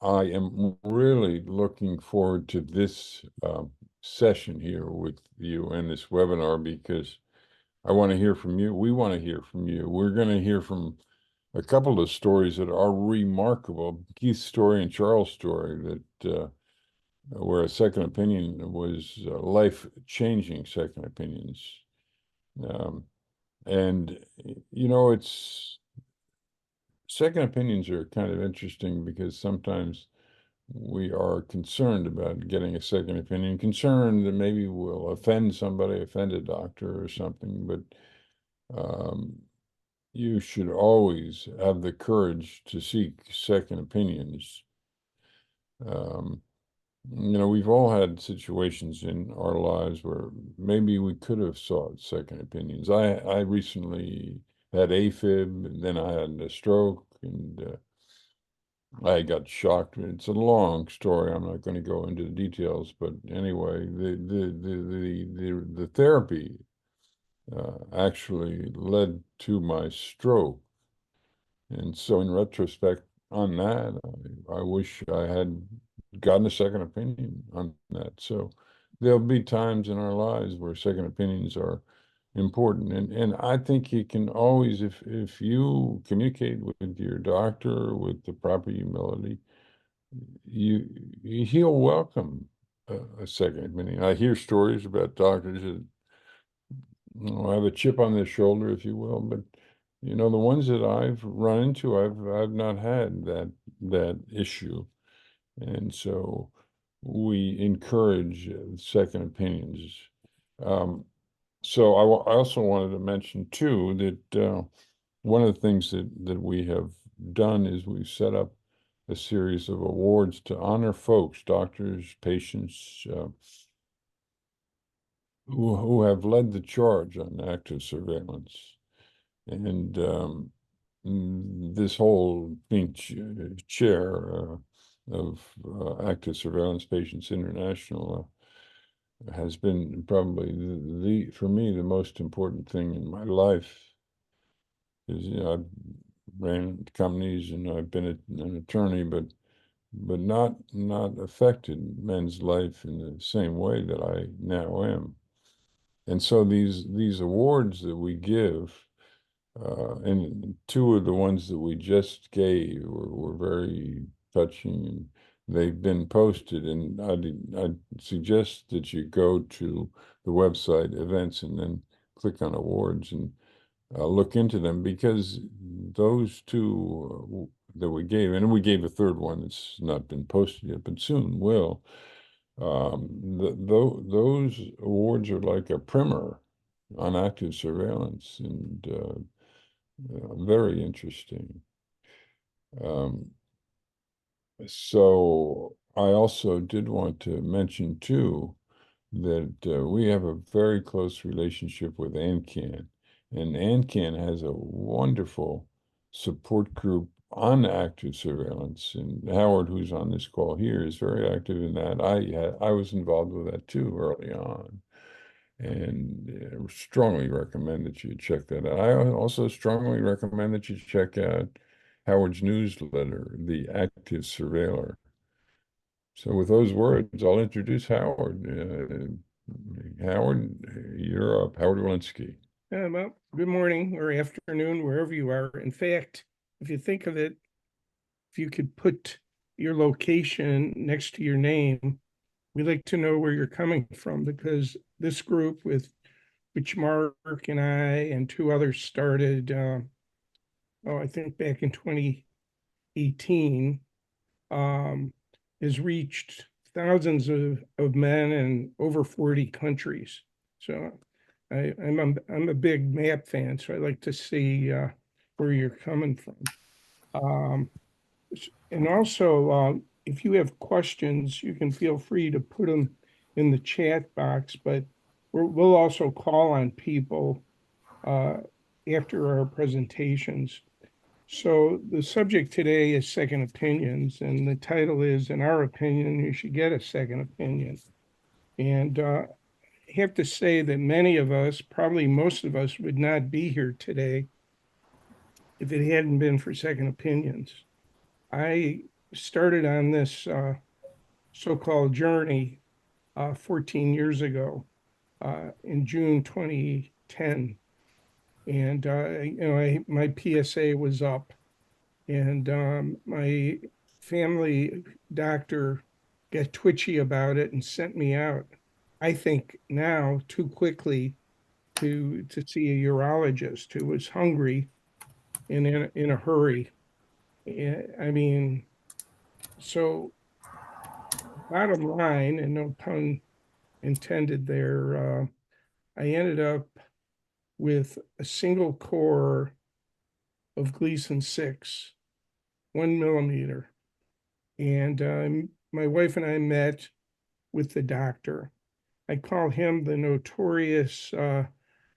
I am really looking forward to this session here with you and this webinar because I want to hear from you. We want to hear from you. We're going to hear from a couple of stories that are remarkable. Keith's story and Charles' story where a second opinion was life-changing second opinions. Um, and, it's second opinions are kind of interesting because sometimes we are concerned about getting a second opinion, concerned that maybe we'll offend somebody, offend a doctor or something, but um, you should always have the courage to seek second opinions. Um, we've all had situations in our lives where maybe we could have sought second opinions. I recently had AFib, and then I had a stroke, and I got shocked. It's a long story. I'm not going to go into the details, but anyway, the therapy actually led to my stroke. And so, in retrospect on that, I wish I had gotten a second opinion on that. So, there'll be times in our lives where second opinions are important. And I think you can always, if you communicate with your doctor with the proper humility, you he'll welcome a second opinion. I hear stories about doctors that have a chip on their shoulder, if you will, but the ones that I've run into, I've not had that issue, and so we encourage second opinions. Um, so I also wanted to mention too that one of the things that we have done is we've set up a series of awards to honor folks, doctors, patients, who have led the charge on active surveillance. And this whole being chair of Active Surveillance Patients International has been probably for me, the most important thing in my life. Is, I've ran companies and I've been an attorney, but not affected men's life in the same way that I now am. And so these awards that we give, and two of the ones that we just gave were very touching, and they've been posted. And I'd suggest that you go to the website events and then click on awards and look into them, because those two that we gave, and we gave a third one that's not been posted yet, but soon will. Those awards are like a primer on active surveillance, and very interesting. Um, so I also did want to mention too that we have a very close relationship with ANCAN, and ANCAN has a wonderful support group on active surveillance. And Howard, who's on this call here, is very active in that. I was involved with that too early on, and strongly recommend that you check that out. I also strongly recommend that you check out Howard's newsletter, The Active Surveiller. So with those words, I'll introduce Howard. Howard, you're up. Howard Wolinsky. Well, good morning or afternoon, wherever you are. In fact, if you think of it, if you could put your location next to your name, we'd like to know where you're coming from, because this group, which Mark and I and two others started, I think back in 2018, has reached thousands of men in over 40 countries. So I'm a big map fan, so I like to see where you're coming from. Um, and also, if you have questions, you can feel free to put them in the chat box. But we'll also call on people uh, after our presentations. So the subject today is second opinions, and the title is, in our opinion, you should get a second opinion. And I have to say that many of us, probably most of us, would not be here today if it hadn't been for second opinions. I started on this so-called journey 14 years ago in June 2010. And, my PSA was up, and my family doctor got twitchy about it and sent me out, I think now too quickly, to see a urologist who was hungry and in a hurry. I mean, so bottom line, and no pun intended there, I ended up with a single core of Gleason 6, 1 millimeter. And my wife and I met with the doctor. I call him the notorious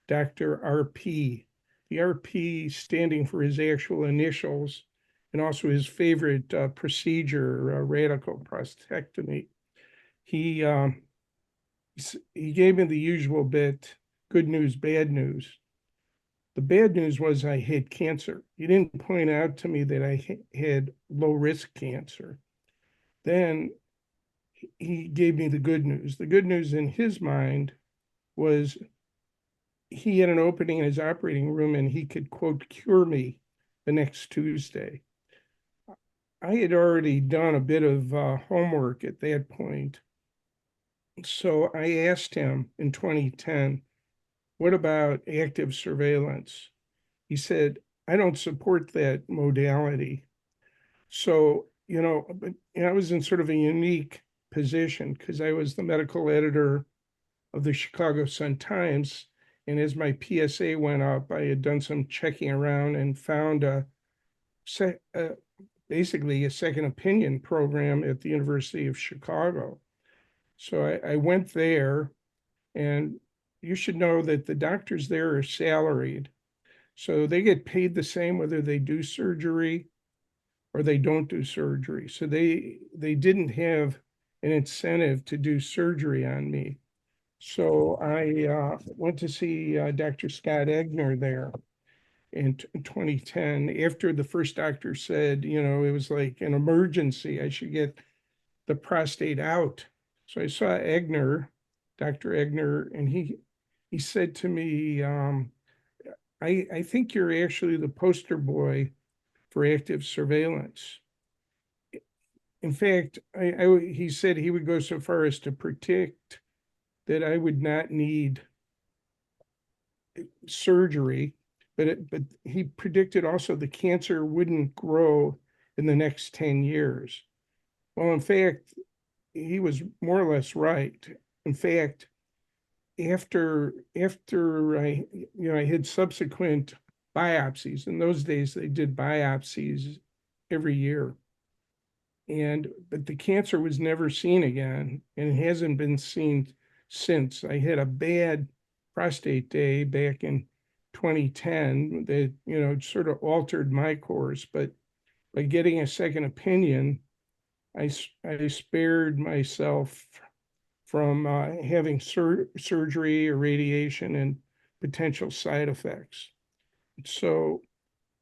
Dr. RP. The RP standing for his actual initials and also his favorite procedure, radical prostatectomy. He gave me the usual bit, good news, bad news. The bad news was I had cancer. He didn't point out to me that I had low risk cancer. Then he gave me the good news. The good news in his mind was he had an opening in his operating room and he could, quote, cure me the next Tuesday. I had already done a bit of homework at that point. So I asked him in 2010, what about active surveillance? He said, I don't support that modality. So, but I was in sort of a unique position because I was the medical editor of the Chicago Sun-Times. And as my PSA went up, I had done some checking around and found basically a second opinion program at the University of Chicago. So I went there, and you should know that the doctors there are salaried. So they get paid the same whether they do surgery or they don't do surgery. So they didn't have an incentive to do surgery on me. So I went to see Dr. Scott Egner there in 2010 after the first doctor said, it was like an emergency. I should get the prostate out. So I saw Dr. Egner, and he said to me, I think you're actually the poster boy for active surveillance. In fact, he said he would go so far as to predict that I would not need surgery, but he predicted also the cancer wouldn't grow in the next 10 years. Well, in fact, he was more or less right. In fact, after I had subsequent biopsies. In those days, they did biopsies every year. But the cancer was never seen again, and it hasn't been seen since. I had a bad prostate day back in 2010 that, sort of altered my course. But by getting a second opinion, I spared myself from having surgery or radiation and potential side effects. So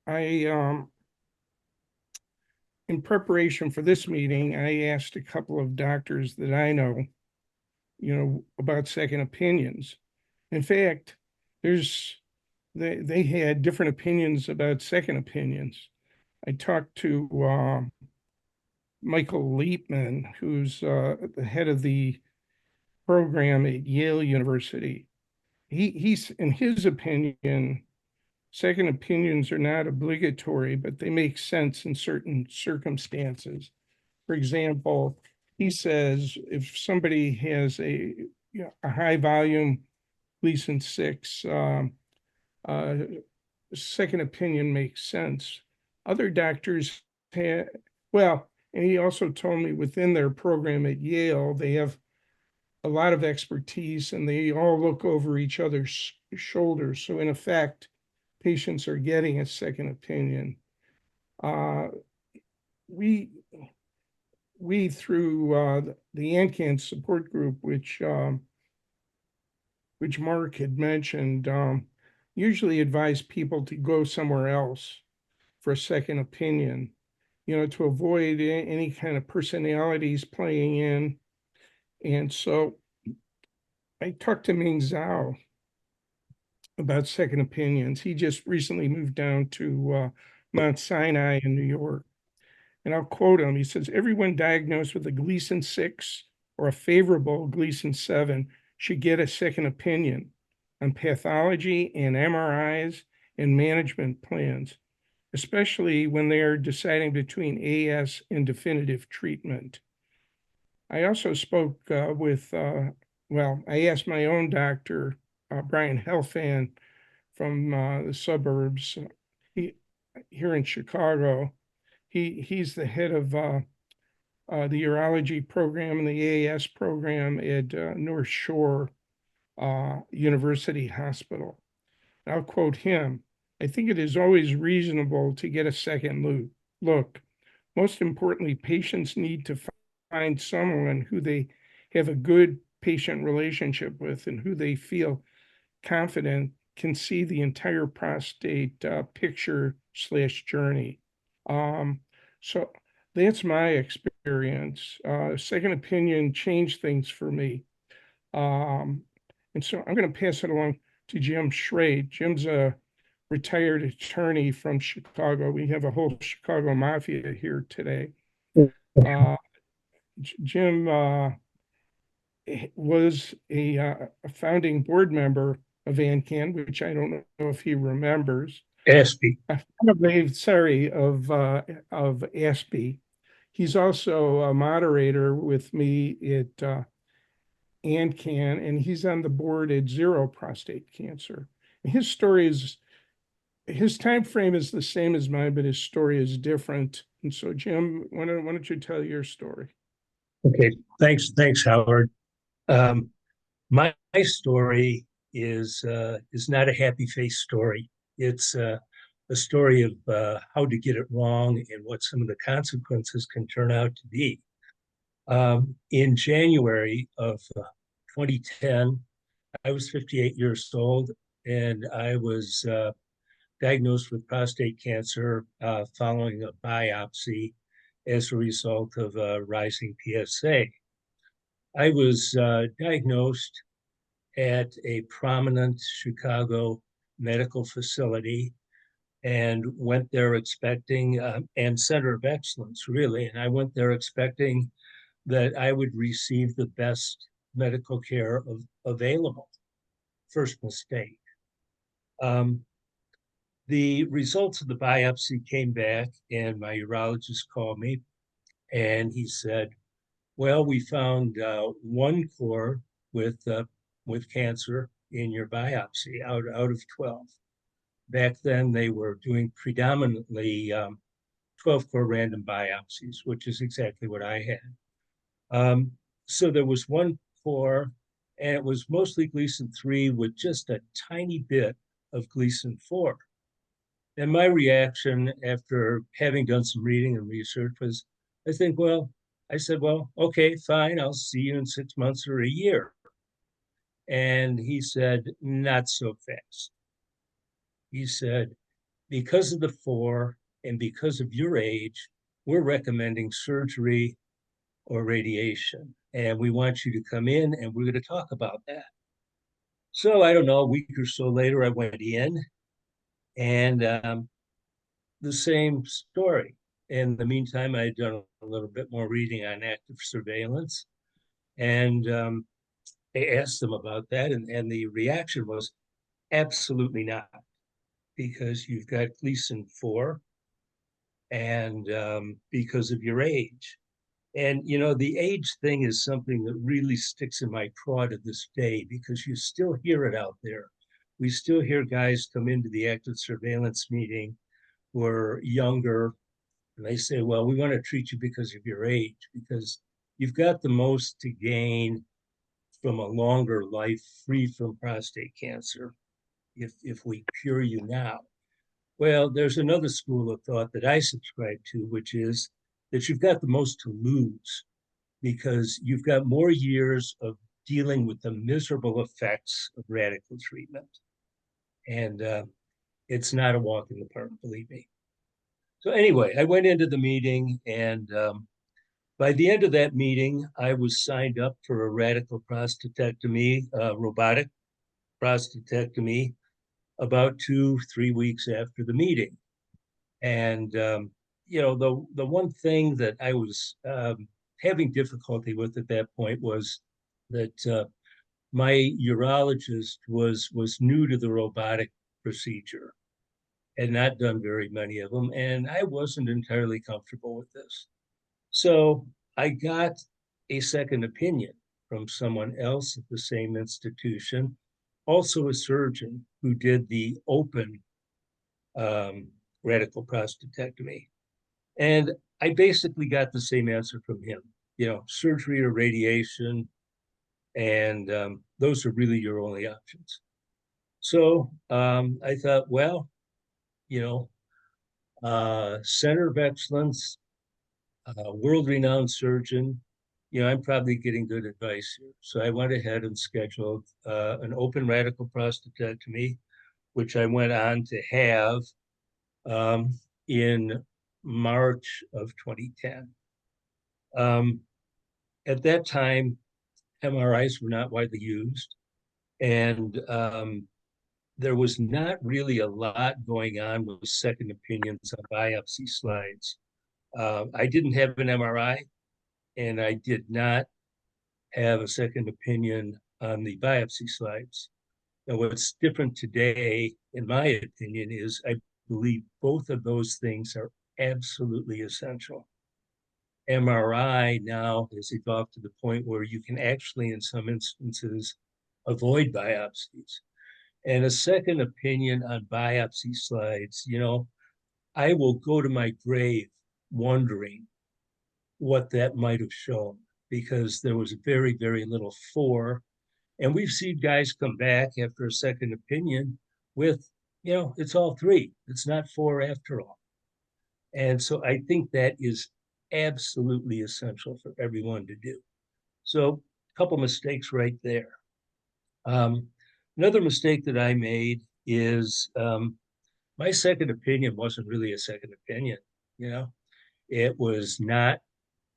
in preparation for this meeting, I asked a couple of doctors that I know, about second opinions. In fact, they had different opinions about second opinions. I talked to Michael Leapman, who's the head of the program at Yale University. He's, in his opinion, second opinions are not obligatory, but they make sense in certain circumstances. For example, he says if somebody has a high volume Gleason 6, second opinion makes sense. Other doctors well, and he also told me within their program at Yale, they have a lot of expertise and they all look over each other's shoulders. So in effect, patients are getting a second opinion. We through the ANCAN support group, which Mark had mentioned, usually advise people to go somewhere else for a second opinion. to avoid any kind of personalities playing in. And so I talked to Ming Zhao about second opinions. He just recently moved down to Mount Sinai in New York. And I'll quote him. He says, everyone diagnosed with a Gleason 6 or a favorable Gleason 7 should get a second opinion on pathology and MRIs and management plans, especially when they are deciding between AS and definitive treatment. I also spoke I asked my own doctor, Brian Helfand from the suburbs here in Chicago. He's the head of the urology program and the AS program at North Shore University Hospital. I'll quote him. I think it is always reasonable to get a second look. Most importantly, patients need to find someone who they have a good patient relationship with and who they feel confident can see the entire prostate picture/journey. So that's my experience. Second opinion changed things for me. And so I'm going to pass it along to Jim Schraidt. Jim's a retired attorney from Chicago. We have a whole Chicago mafia here today. Jim was a founding board member of ANCAN, which I don't know if he remembers. ASPI. Of ASPI. He's also a moderator with me at ANCAN, and he's on the board at Zero Prostate Cancer. His time frame is the same as mine, but his story is different. And so, Jim, why don't you tell your story? Okay, thanks, Howard. My story is not a happy face story. It's a story of how to get it wrong and what some of the consequences can turn out to be. In January of 2010, I was 58 years old, and I was diagnosed with prostate cancer following a biopsy as a result of a rising PSA. I was diagnosed at a prominent Chicago medical facility and went there expecting, and center of excellence, really. And I went there expecting that I would receive the best medical care available. First mistake. The results of the biopsy came back, and my urologist called me, and he said, well, we found one core with cancer in your biopsy out of 12. Back then, they were doing predominantly 12-core random biopsies, which is exactly what I had. So there was one core, and it was mostly Gleason 3 with just a tiny bit of Gleason 4. And my reaction after having done some reading and research was, I said, well, okay, fine, I'll see you in 6 months or a year. And he said, not so fast. He said, because of the 4 and because of your age, we're recommending surgery or radiation. And we want you to come in and we're going to talk about that. So I don't know, a week or so later, I went in, and the same story. In the meantime, I had done a little bit more reading on active surveillance, and I asked them about that, and the reaction was absolutely not, because you've got Gleason 4, and because of your age. And, the age thing is something that really sticks in my craw to this day, because you still hear it out there. We still hear guys come into the active surveillance meeting who are younger, and they say, well, we want to treat you because of your age, because you've got the most to gain from a longer life free from prostate cancer if we cure you now. Well, there's another school of thought that I subscribe to, which is that you've got the most to lose, because you've got more years of dealing with the miserable effects of radical treatment. And it's not a walk in the park, believe me. So anyway, I went into the meeting, and by the end of that meeting, I was signed up for a radical prostatectomy, robotic prostatectomy, about 2, 3 weeks after the meeting. And the one thing that I was having difficulty with at that point was that my urologist was new to the robotic procedure, had not done very many of them, and I wasn't entirely comfortable with this. So I got a second opinion from someone else at the same institution, also a surgeon who did the open radical prostatectomy. And I basically got the same answer from him, surgery or radiation, and those are really your only options. So I thought, well, center of excellence, world-renowned surgeon, I'm probably getting good advice here. So I went ahead and scheduled an open radical prostatectomy, which I went on to have in March of 2010. At that time, MRIs were not widely used, and there was not really a lot going on with second opinions on biopsy slides. I didn't have an MRI, and I did not have a second opinion on the biopsy slides. Now, what's different today, in my opinion, is I believe both of those things are absolutely essential. MRI now has evolved to the point where you can actually, in some instances, avoid biopsies. And a second opinion on biopsy slides, I will go to my grave wondering what that might have shown, because there was very, very little for. And we've seen guys come back after a second opinion with, it's all 3. It's not 4 after all. And so I think that is absolutely essential for everyone to do. So a couple mistakes right there. Another mistake that I made is my second opinion wasn't really a second opinion. It was not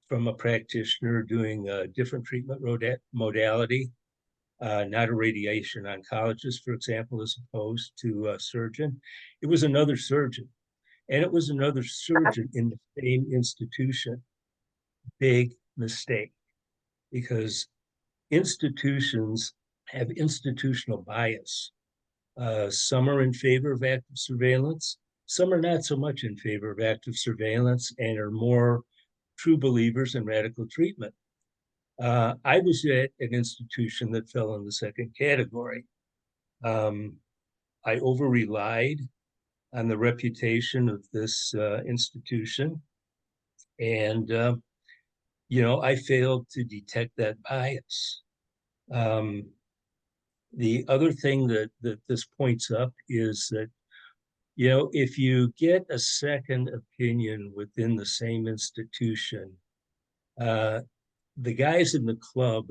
from a practitioner doing a different treatment modality, not a radiation oncologist, for example, as opposed to a surgeon. It was another surgeon, and it was another surgeon in the same institution. Big mistake, because institutions have institutional bias. Some are in favor of active surveillance. Some are not so much in favor of active surveillance and are more true believers in radical treatment. I was at an institution that fell in the second category. I over-relied on the reputation of this institution, and I failed to detect that bias. The other thing that this points up is that, if you get a second opinion within the same institution, the guys in the club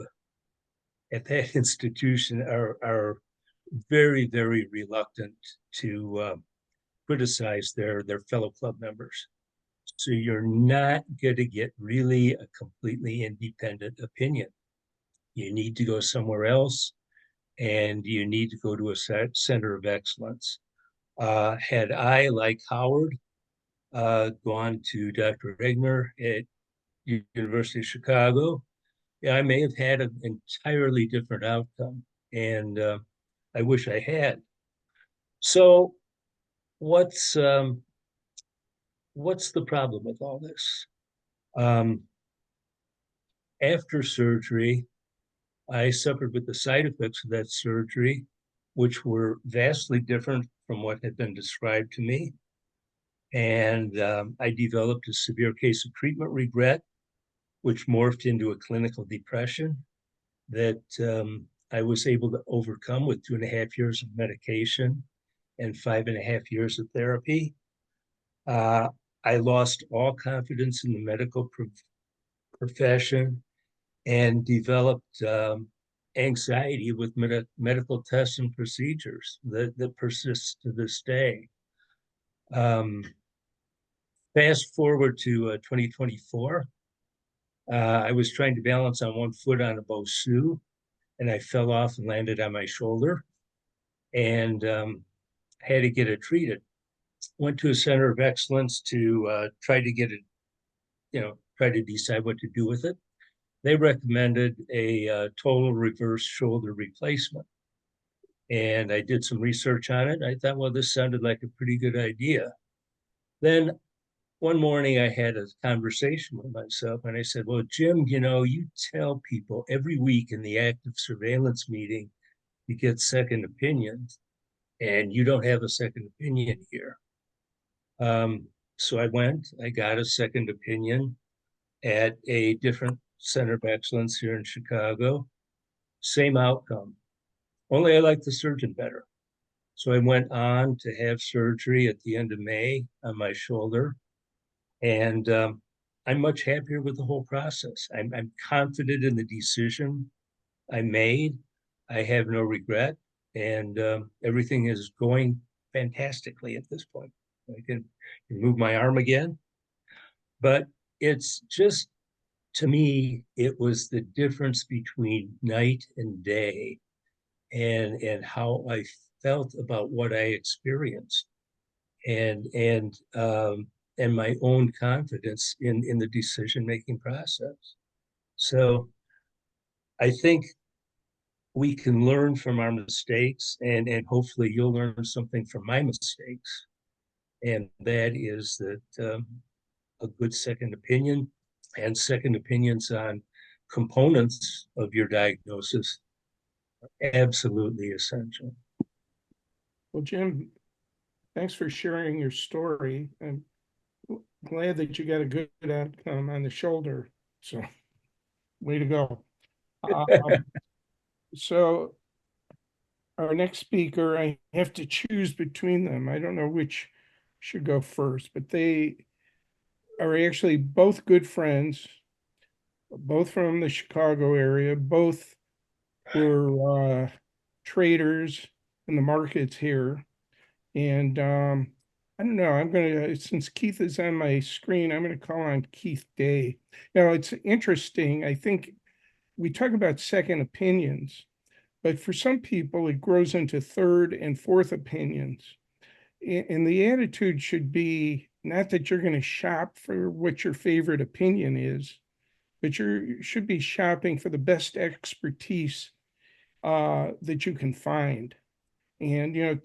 at that institution are very, very reluctant to criticize their fellow club members. So you're not going to get really a completely independent opinion. You need to go somewhere else, and you need to go to a center of excellence. Had I, like Howard, gone to Dr. Regner at University of Chicago, I may have had an entirely different outcome, and I wish I had. So what's the problem with all this? After surgery, I suffered with the side effects of that surgery, which were vastly different from what had been described to me. And I developed a severe case of treatment regret, which morphed into a clinical depression that I was able to overcome with 2.5 years of medication and 5.5 years of therapy. I lost all confidence in the medical profession and developed anxiety with medical tests and procedures that persist to this day. Fast forward to 2024. I was trying to balance on one foot on a Bosu, and I fell off and landed on my shoulder, and had to get it treated. Went to a center of excellence to try to get it, try to decide what to do with it. They recommended a total reverse shoulder replacement. And I did some research on it. I thought, well, this sounded like a pretty good idea. Then one morning I had a conversation with myself and I said, well, Jim, you tell people every week in the active surveillance meeting, you get second opinions, and you don't have a second opinion here. So I got a second opinion at a different center of excellence here in Chicago. Same outcome, only I like the surgeon better. So I went on to have surgery at the end of May on my shoulder. And I'm much happier with the whole process. I'm confident in the decision I made. I have no regret. And everything is going fantastically at this point. I can move my arm again. But it's just, to me, it was the difference between night and day, and how I felt about what I experienced, and my own confidence in the decision-making process. So I think we can learn from our mistakes, and hopefully you'll learn something from my mistakes. And that is that a good second opinion and second opinions on components of your diagnosis are absolutely essential. Well, Jim, thanks for sharing your story. I'm glad that you got a good outcome on the shoulder. So, way to go. So, our next speaker, I have to choose between them. I don't know which should go first, but they are actually both good friends, both from the Chicago area, both were traders in the markets here. And I don't know, I'm gonna, since Keith is on my screen, I'm gonna call on Keith Day. Now, it's interesting, I think we talk about second opinions, but for some people, it grows into third and fourth opinions. And the attitude should be not that you're going to shop for what your favorite opinion is, but you should be shopping for the best expertise that you can find. And,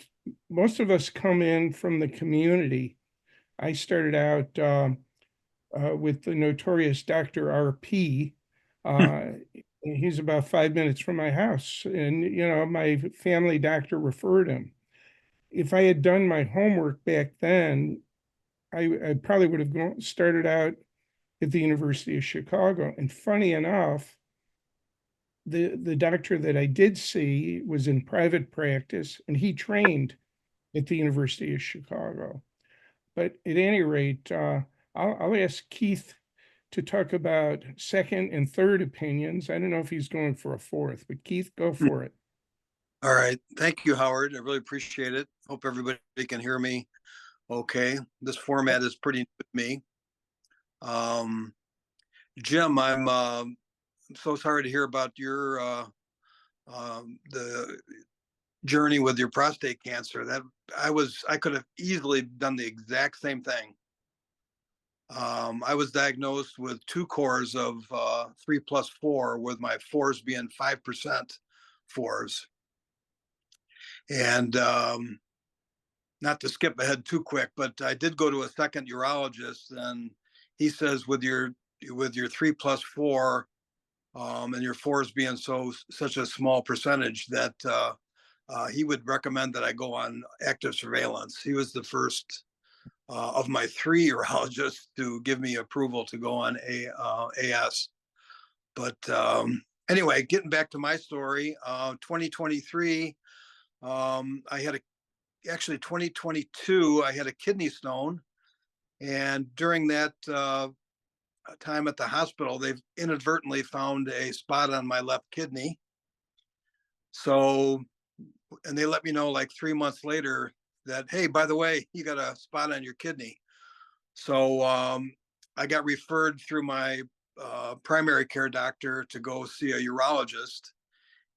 most of us come in from the community. I started out with the notorious Dr. RP. He's about 5 minutes from my house. And, my family doctor referred him. If I had done my homework back then, I probably would have started out at the University of Chicago. And funny enough, the doctor that I did see was in private practice, and he trained at the University of Chicago. But at any rate, I'll ask Keith to talk about second and third opinions. I don't know if he's going for a fourth, but Keith, go for it. All right. Thank you, Howard. I really appreciate it. Hope everybody can hear me okay. This format is pretty new to me. Jim, I'm so sorry to hear about your the journey with your prostate cancer. That I could have easily done the exact same thing. I was diagnosed with 2 cores of 3+4, with my 4s being 5% 4s. And not to skip ahead too quick, but I did go to a second urologist, and he says with your 3+4 and your 4s being such a small percentage, that he would recommend that I go on active surveillance. He was the first of my 3 urologists to give me approval to go on AS. But anyway, getting back to my story, 2023, actually 2022, I had a kidney stone. And during that time at the hospital, they've inadvertently found a spot on my left kidney. So, and they let me know like 3 months later that, hey, by the way, you got a spot on your kidney. So I got referred through my primary care doctor to go see a urologist.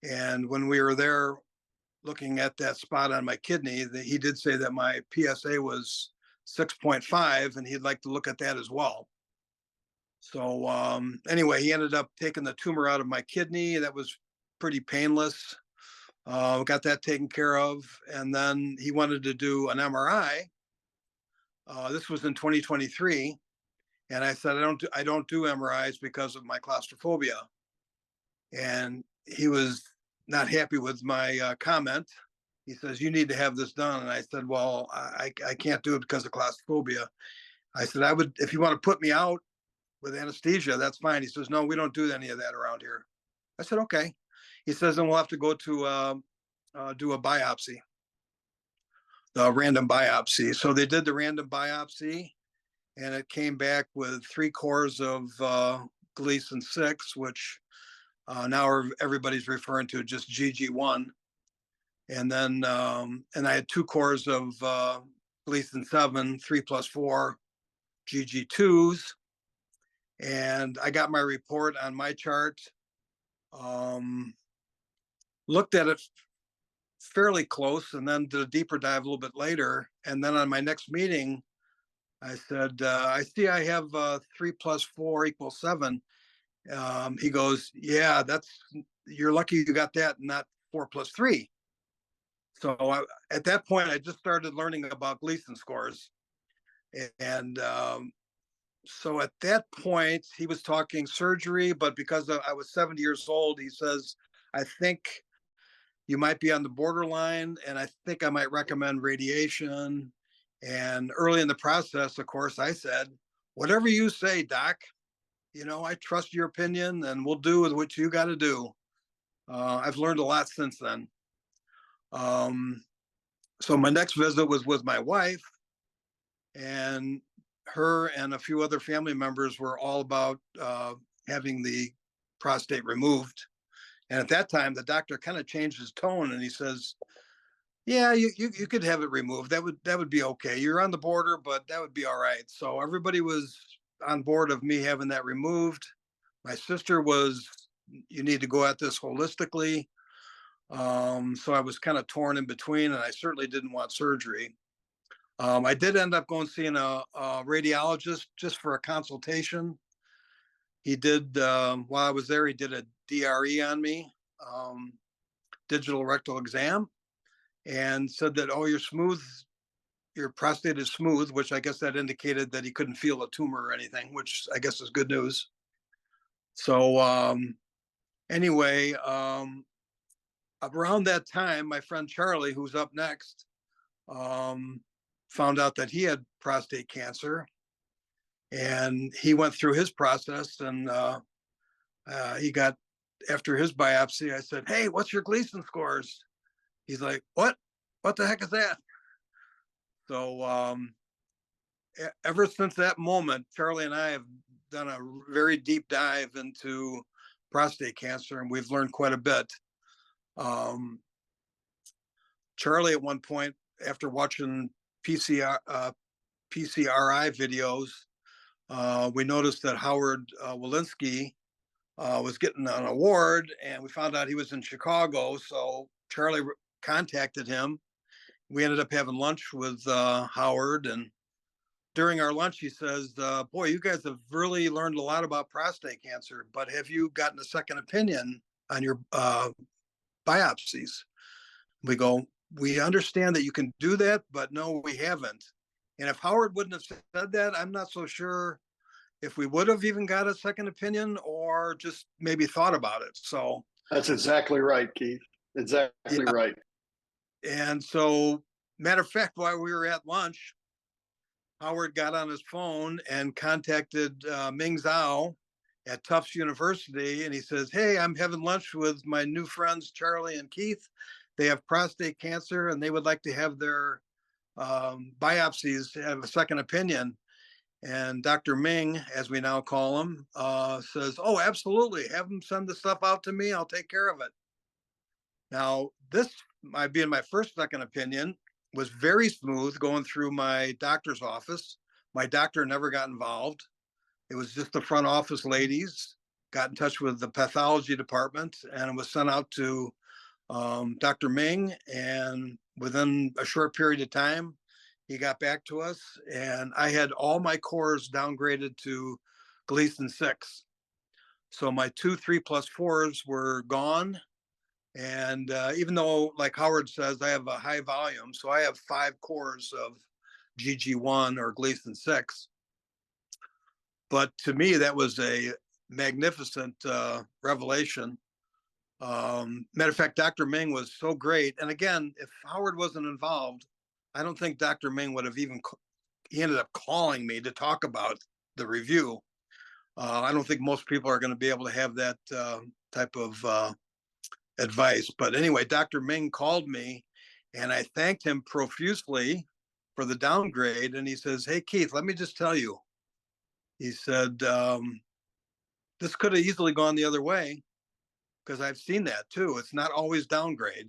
And when we were there looking at that spot on my kidney, he did say that my PSA was 6.5, and he'd like to look at that as well. So anyway, he ended up taking the tumor out of my kidney. That was pretty painless. Got that taken care of. And then he wanted to do an MRI. This was in 2023. And I said, I don't do MRIs because of my claustrophobia. And he was not happy with my comment. He says, you need to have this done. And I said, well, I can't do it because of claustrophobia. I said, if you want to put me out with anesthesia, that's fine. He says, no, we don't do any of that around here. I said, okay. He says, then we'll have to go to do a biopsy, the random biopsy. So they did the random biopsy, and it came back with 3 cores of Gleason 6, which now everybody's referring to just GG1. And then, and I had 2 cores of Gleason 7, 3+4 GG2s. And I got my report on my chart, looked at it fairly close, and then did a deeper dive a little bit later. And then on my next meeting, I said, I see I have 3+4 = 7. He goes, yeah, you're lucky you got that, not 4+3. So at that point, I just started learning about Gleason scores. And so at that point, he was talking surgery, but because I was 70 years old, he says, I think you might be on the borderline, and I think I might recommend radiation. And early in the process, of course, I said, whatever you say, doc, I trust your opinion, and we'll do what you got to do. I've learned a lot since then. So my next visit was with my wife, and her and a few other family members were all about having the prostate removed. And at that time, the doctor kind of changed his tone, and he says, yeah, you could have it removed. That would be okay. You're on the border, but that would be all right. So everybody was on board of me having that removed. My sister was, you need to go at this holistically. So I was kind of torn in between, and I certainly didn't want surgery. I did end up going seeing a radiologist just for a consultation. He did, while I was there, he did a DRE on me, digital rectal exam, and said that, oh, you're smooth, your prostate is smooth, which I guess that indicated that he couldn't feel a tumor or anything, which I guess is good news. So anyway, around that time, my friend Charlie, who's up next, found out that he had prostate cancer, and he went through his process, and he got, after his biopsy, I said, hey, what's your Gleason scores? He's like, what the heck is that? So ever since that moment, Charlie and I have done a very deep dive into prostate cancer, and we've learned quite a bit. Charlie, at one point, after watching PCRI videos, we noticed that Howard Wolinsky was getting an award, and we found out he was in Chicago. So Charlie contacted him. We ended up having lunch with Howard, and during our lunch, he says, boy, you guys have really learned a lot about prostate cancer, but have you gotten a second opinion on your biopsies? We go, we understand that you can do that, but no, we haven't. And if Howard wouldn't have said that, I'm not so sure if we would have even got a second opinion or just maybe thought about it. So that's exactly right, Keith. Exactly right. And so, matter of fact, while we were at lunch, Howard got on his phone and contacted Ming Zhao at Tufts University. And he says, hey, I'm having lunch with my new friends, Charlie and Keith. They have prostate cancer, and they would like to have their biopsies have a second opinion. And Dr. Ming, as we now call him, says, oh, absolutely. Have them send the stuff out to me. I'll take care of it. Now, this might be in my first second opinion, was very smooth going through my doctor's office. My doctor never got involved. It was just the front office ladies got in touch with the pathology department, and it was sent out to Dr. Ming. And within a short period of time, he got back to us, and I had all my cores downgraded to Gleason 6. So my 2 3+4s were gone. And even though, like Howard says, I have a high volume, so I have 5 cores of GG1 or Gleason 6. But to me, that was a magnificent revelation. Matter of fact, Dr. Ming was so great. And again, if Howard wasn't involved, I don't think Dr. Ming would have he ended up calling me to talk about the review. I don't think most people are going to be able to have that type of advice. But anyway, Dr. Ming called me, and I thanked him profusely for the downgrade. And he says, "Hey, Keith, let me just tell you," he said, "this could have easily gone the other way, because I've seen that too. It's not always downgrade,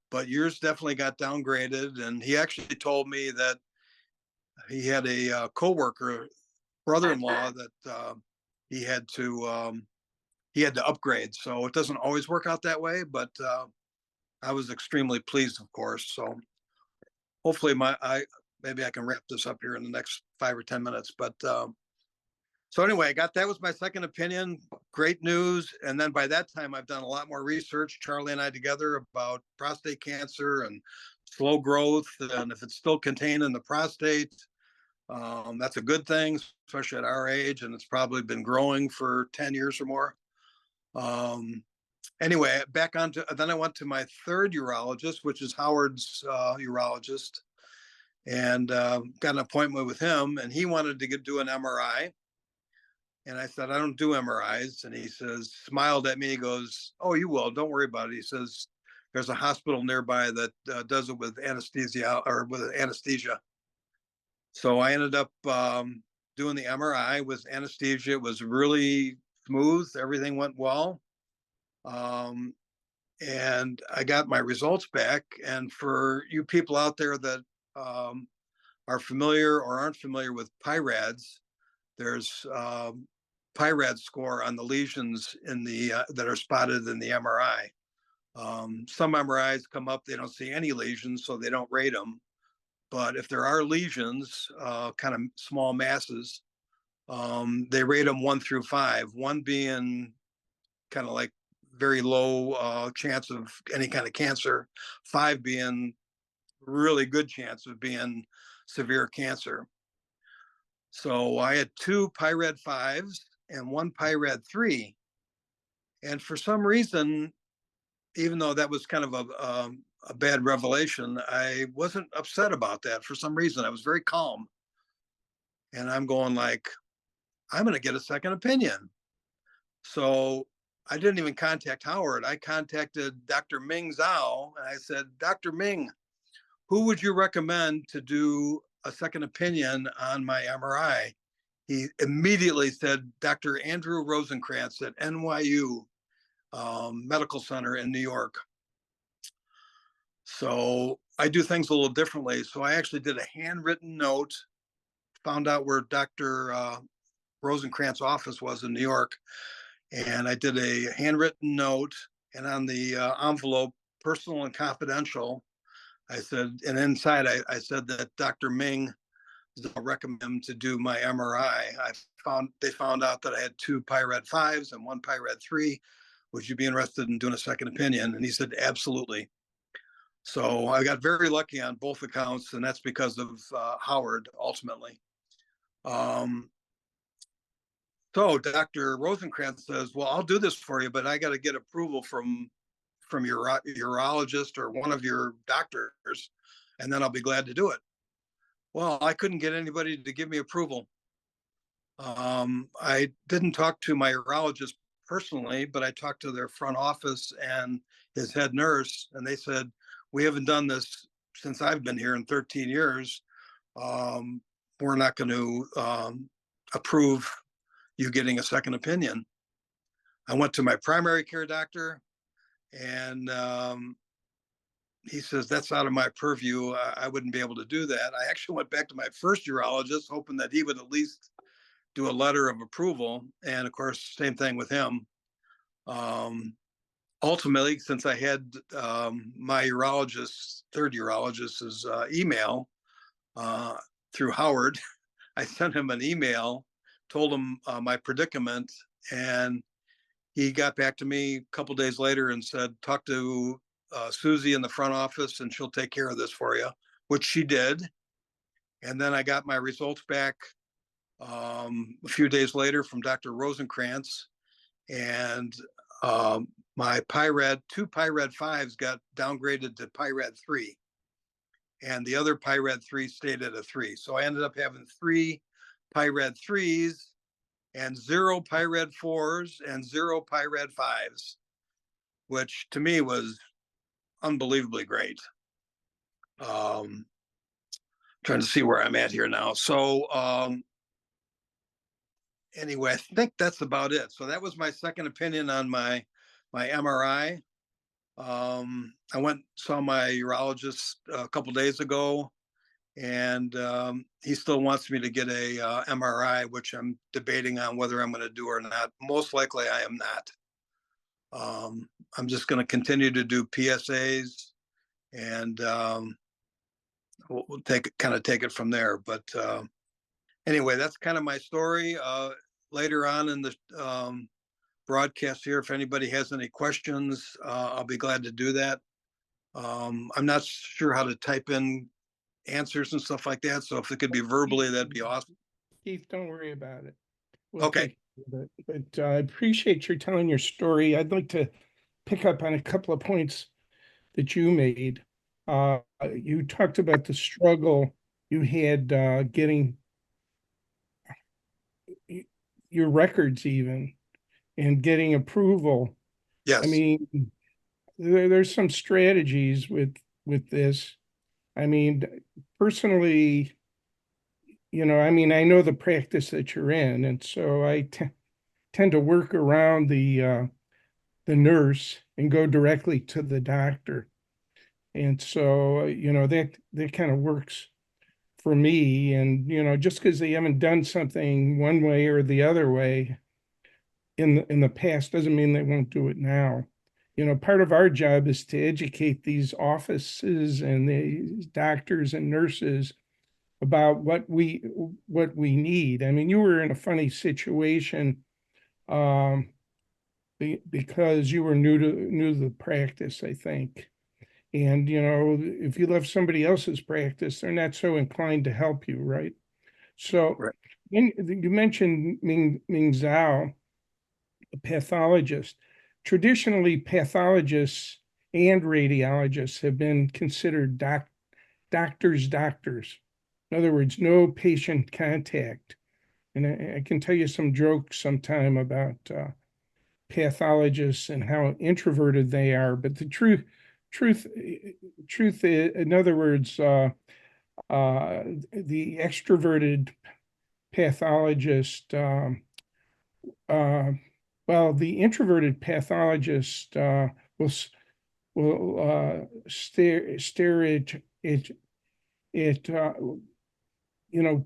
but yours definitely got downgraded." And he actually told me that he had a coworker, brother-in-law, that he had to upgrade. So it doesn't always work out that way, but I was extremely pleased, of course. So hopefully maybe I can wrap this up here in the next 5 or 10 minutes. But so anyway, that was my second opinion. Great news. And then by that time, I've done a lot more research, Charlie and I together, about prostate cancer and slow growth. And if it's still contained in the prostate, that's a good thing, especially at our age. And it's probably been growing for 10 years or more. Anyway, then I went to my third urologist, which is Howard's urologist, and got an appointment with him. And he wanted to do an MRI. And I said, "I don't do MRIs." And he smiled at me. He goes, "Oh, you will. Don't worry about it." He says, "There's a hospital nearby that does it with anesthesia or with anesthesia." So I ended up doing the MRI with anesthesia. It was really smooth. Everything went well. And I got my results back. And for you people out there that are familiar or aren't familiar with PIRADS, there's PIRAD score on the lesions that are spotted in the MRI. Some MRIs come up, they don't see any lesions, so they don't rate them. But if there are lesions, kind of small masses, they rate them 1 through 5, 1 being kind of like very low chance of any kind of cancer, 5 being really good chance of being severe cancer. So I had 2 PIRAD 5s and 1 PIRAD 3. And for some reason, even though that was kind of a bad revelation, I wasn't upset about that. For some reason, I was very calm. And I'm going like, I'm going to get a second opinion. So I didn't even contact Howard. I contacted Dr. Ming Zhao, and I said, "Dr. Ming, who would you recommend to do a second opinion on my MRI?" He immediately said, "Dr. Andrew Rosenkrantz at NYU Medical Center in New York." So I do things a little differently. So I actually did a handwritten note, found out where Dr. Rosenkrantz's office was in New York. And I did a handwritten note, and on the envelope, "personal and confidential," I said, and inside I said that Dr. Ming recommend to do my MRI. They found out that I had 2 PIRAD 5s and 1 PIRAD 3. Would you be interested in doing a second opinion? And he said, "Absolutely." So I got very lucky on both accounts, and that's because of Howard ultimately. So Dr. Rosenkrantz says, "Well, I'll do this for you, but I got to get approval from your urologist or one of your doctors, and then I'll be glad to do it." Well, I couldn't get anybody to give me approval. I didn't talk to my urologist personally, but I talked to their front office and his head nurse, and they said, "We haven't done this since I've been here in 13 years. We're not going to approve you getting a second opinion." I went to my primary care doctor, and he says, that's out of my purview. I wouldn't be able to do that. I actually went back to my first urologist, hoping that he would at least do a letter of approval. And of course, same thing with him. Ultimately, since I had my urologist, third urologist's email through Howard, I sent him an email, told him my predicament, and he got back to me a couple days later and said, talk to Susie in the front office and she'll take care of this for you, which she did. And then I got my results back a few days later from Dr. Rosenkrantz, and my PIRAD, 2 PIRAD 5s got downgraded to PIRAD 3. And the other PIRAD 3 stayed at a 3. So I ended up having 3 PIRAD 3s and 0 PIRAD 4s and 0 PIRAD 5s, which to me was unbelievably great. Trying to see where I'm at here now. So anyway, I think that's about it. So that was my second opinion on my MRI. I went saw my urologist a couple days ago, and he still wants me to get a MRI, which I'm debating on whether I'm going to do or not. Most likely, I am not. I'm just going to continue to do PSAs, and we'll take it from there. But anyway, that's kind of my story. Later on in the broadcast here, if anybody has any questions, I'll be glad to do that. I'm not sure how to type in answers and stuff like that, so if it could be verbally, that'd be awesome. Keith, don't worry about it. We'll Okay. take care of it. But I appreciate your telling your story. I'd like to pick up on a couple of points that you made. You talked about the struggle you had getting your records even and getting approval. Yes. I mean, there's some strategies with this. I mean, personally, I know the practice that you're in, and so I tend to work around the nurse and go directly to the doctor. And so, that kind of works for me. And, just because they haven't done something one way or the other way in the past doesn't mean they won't do it now. Part of our job is to educate these offices and the doctors and nurses about what we need. I mean, you were in a funny situation because you were new to the practice, I think. And if you left somebody else's practice, they're not so inclined to help you, right? So Right. you mentioned Ming Zhao, a pathologist. Traditionally, pathologists and radiologists have been considered doctors. In other words, no patient contact. And I can tell you some jokes sometime about pathologists and how introverted they are. But the truth is, in other words, the extroverted pathologist, the introverted pathologist will stare at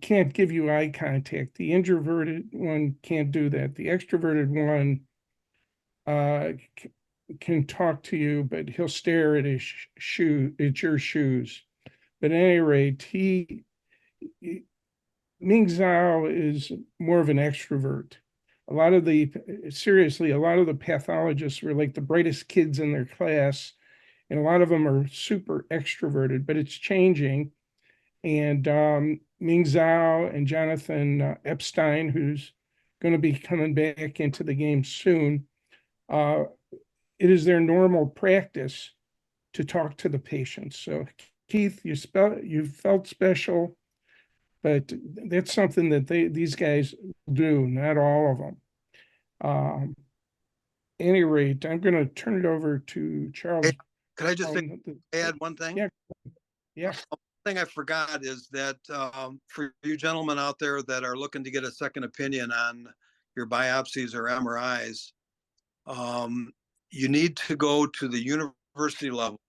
can't give you eye contact. The introverted one can't do that. The extroverted one can talk to you, but he'll stare at his your shoes. But at any rate, Ming Zhao is more of an extrovert. A lot of the pathologists were like the brightest kids in their class, and a lot of them are super extroverted, but it's changing. And Ming Zhao and Jonathan Epstein, who's going to be coming back into the game soon, it is their normal practice to talk to the patients. So Keith, you felt special, but that's something that these guys do, not all of them. Any rate, I'm going to turn it over to Charles. Hey, could I just add one thing? Yeah. One thing I forgot is that for you gentlemen out there that are looking to get a second opinion on your biopsies or MRIs, you need to go to the university level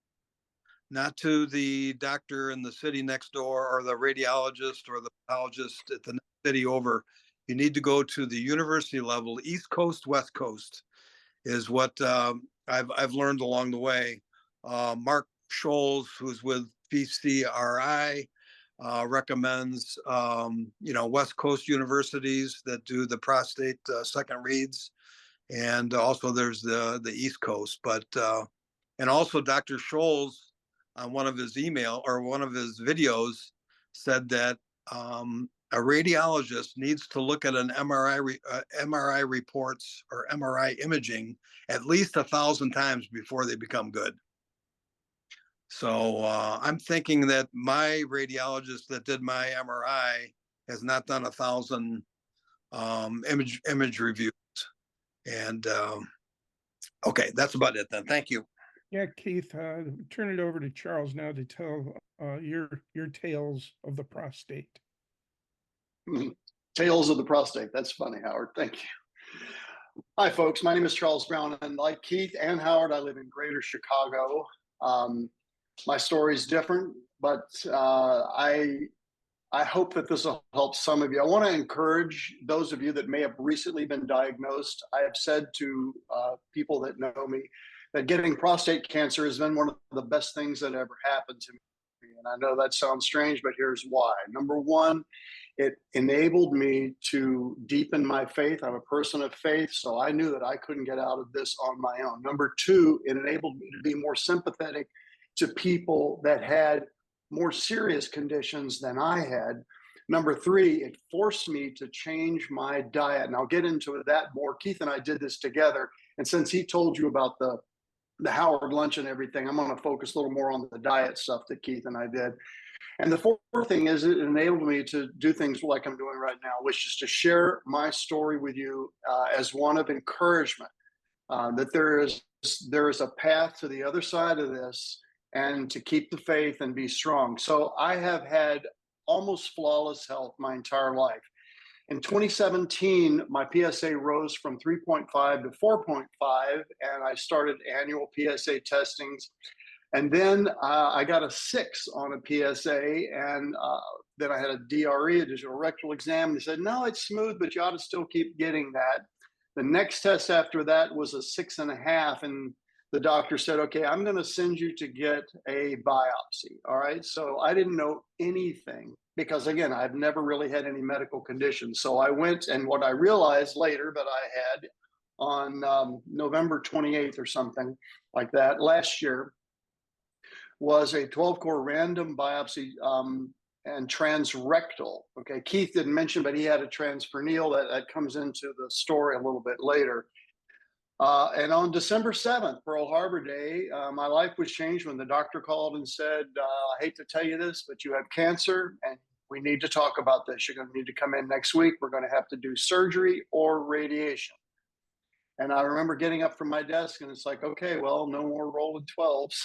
not to the doctor in the city next door or the radiologist or the pathologist at the next city over. You need to go to the university level. East Coast, West Coast is what I've learned along the way. Mark Scholes, who's with PCRI, recommends West Coast universities that do the prostate second reads, and also there's the East Coast. But and also Dr. Scholes on one of his email or one of his videos said that a radiologist needs to look at an MRI reports or MRI imaging at least 1,000 times before they become good. So I'm thinking that my radiologist that did my MRI has not done 1,000 image reviews. And okay, that's about it then. Thank you. Yeah, Keith, turn it over to Charles now to tell your tales of the prostate. Tales of the prostate. That's funny, Howard. Thank you. Hi, folks. My name is Charles Brown, and like Keith and Howard, I live in Greater Chicago. My story is different, but I hope that this will help some of you. I want to encourage those of you that may have recently been diagnosed. I have said to people that know me that getting prostate cancer has been one of the best things that ever happened to me. And I know that sounds strange, but here's why. Number one, it enabled me to deepen my faith. I'm a person of faith, so I knew that I couldn't get out of this on my own. Number two, it enabled me to be more sympathetic to people that had more serious conditions than I had. Number three, it forced me to change my diet. And I'll get into that more. Keith and I did this together. And since he told you about the Howard lunch and everything, I'm going to focus a little more on the diet stuff that Keith and I did. And the fourth thing is it enabled me to do things like I'm doing right now, which is to share my story with you as one of encouragement, that there is a path to the other side of this, and to keep the faith and be strong. So I have had almost flawless health my entire life. In 2017, my PSA rose from 3.5 to 4.5, and I started annual PSA testings. And then I got a 6 on a PSA, and then I had a DRE, a digital rectal exam. And they said, no, it's smooth, but you ought to still keep getting that. The next test after that was a 6.5, and the doctor said, okay, I'm going to send you to get a biopsy. All right. So I didn't know anything because, again, I've never really had any medical conditions. So I went, and what I realized later that I had on November 28th or something like that last year was a 12-core random biopsy and transrectal. Okay. Keith didn't mention, but he had a transperineal that comes into the story a little bit later. And on December 7th, Pearl Harbor Day, my life was changed when the doctor called and said, I hate to tell you this, but you have cancer and we need to talk about this. You're going to need to come in next week. We're going to have to do surgery or radiation. And I remember getting up from my desk and it's like, okay, well, no more rolling 12s.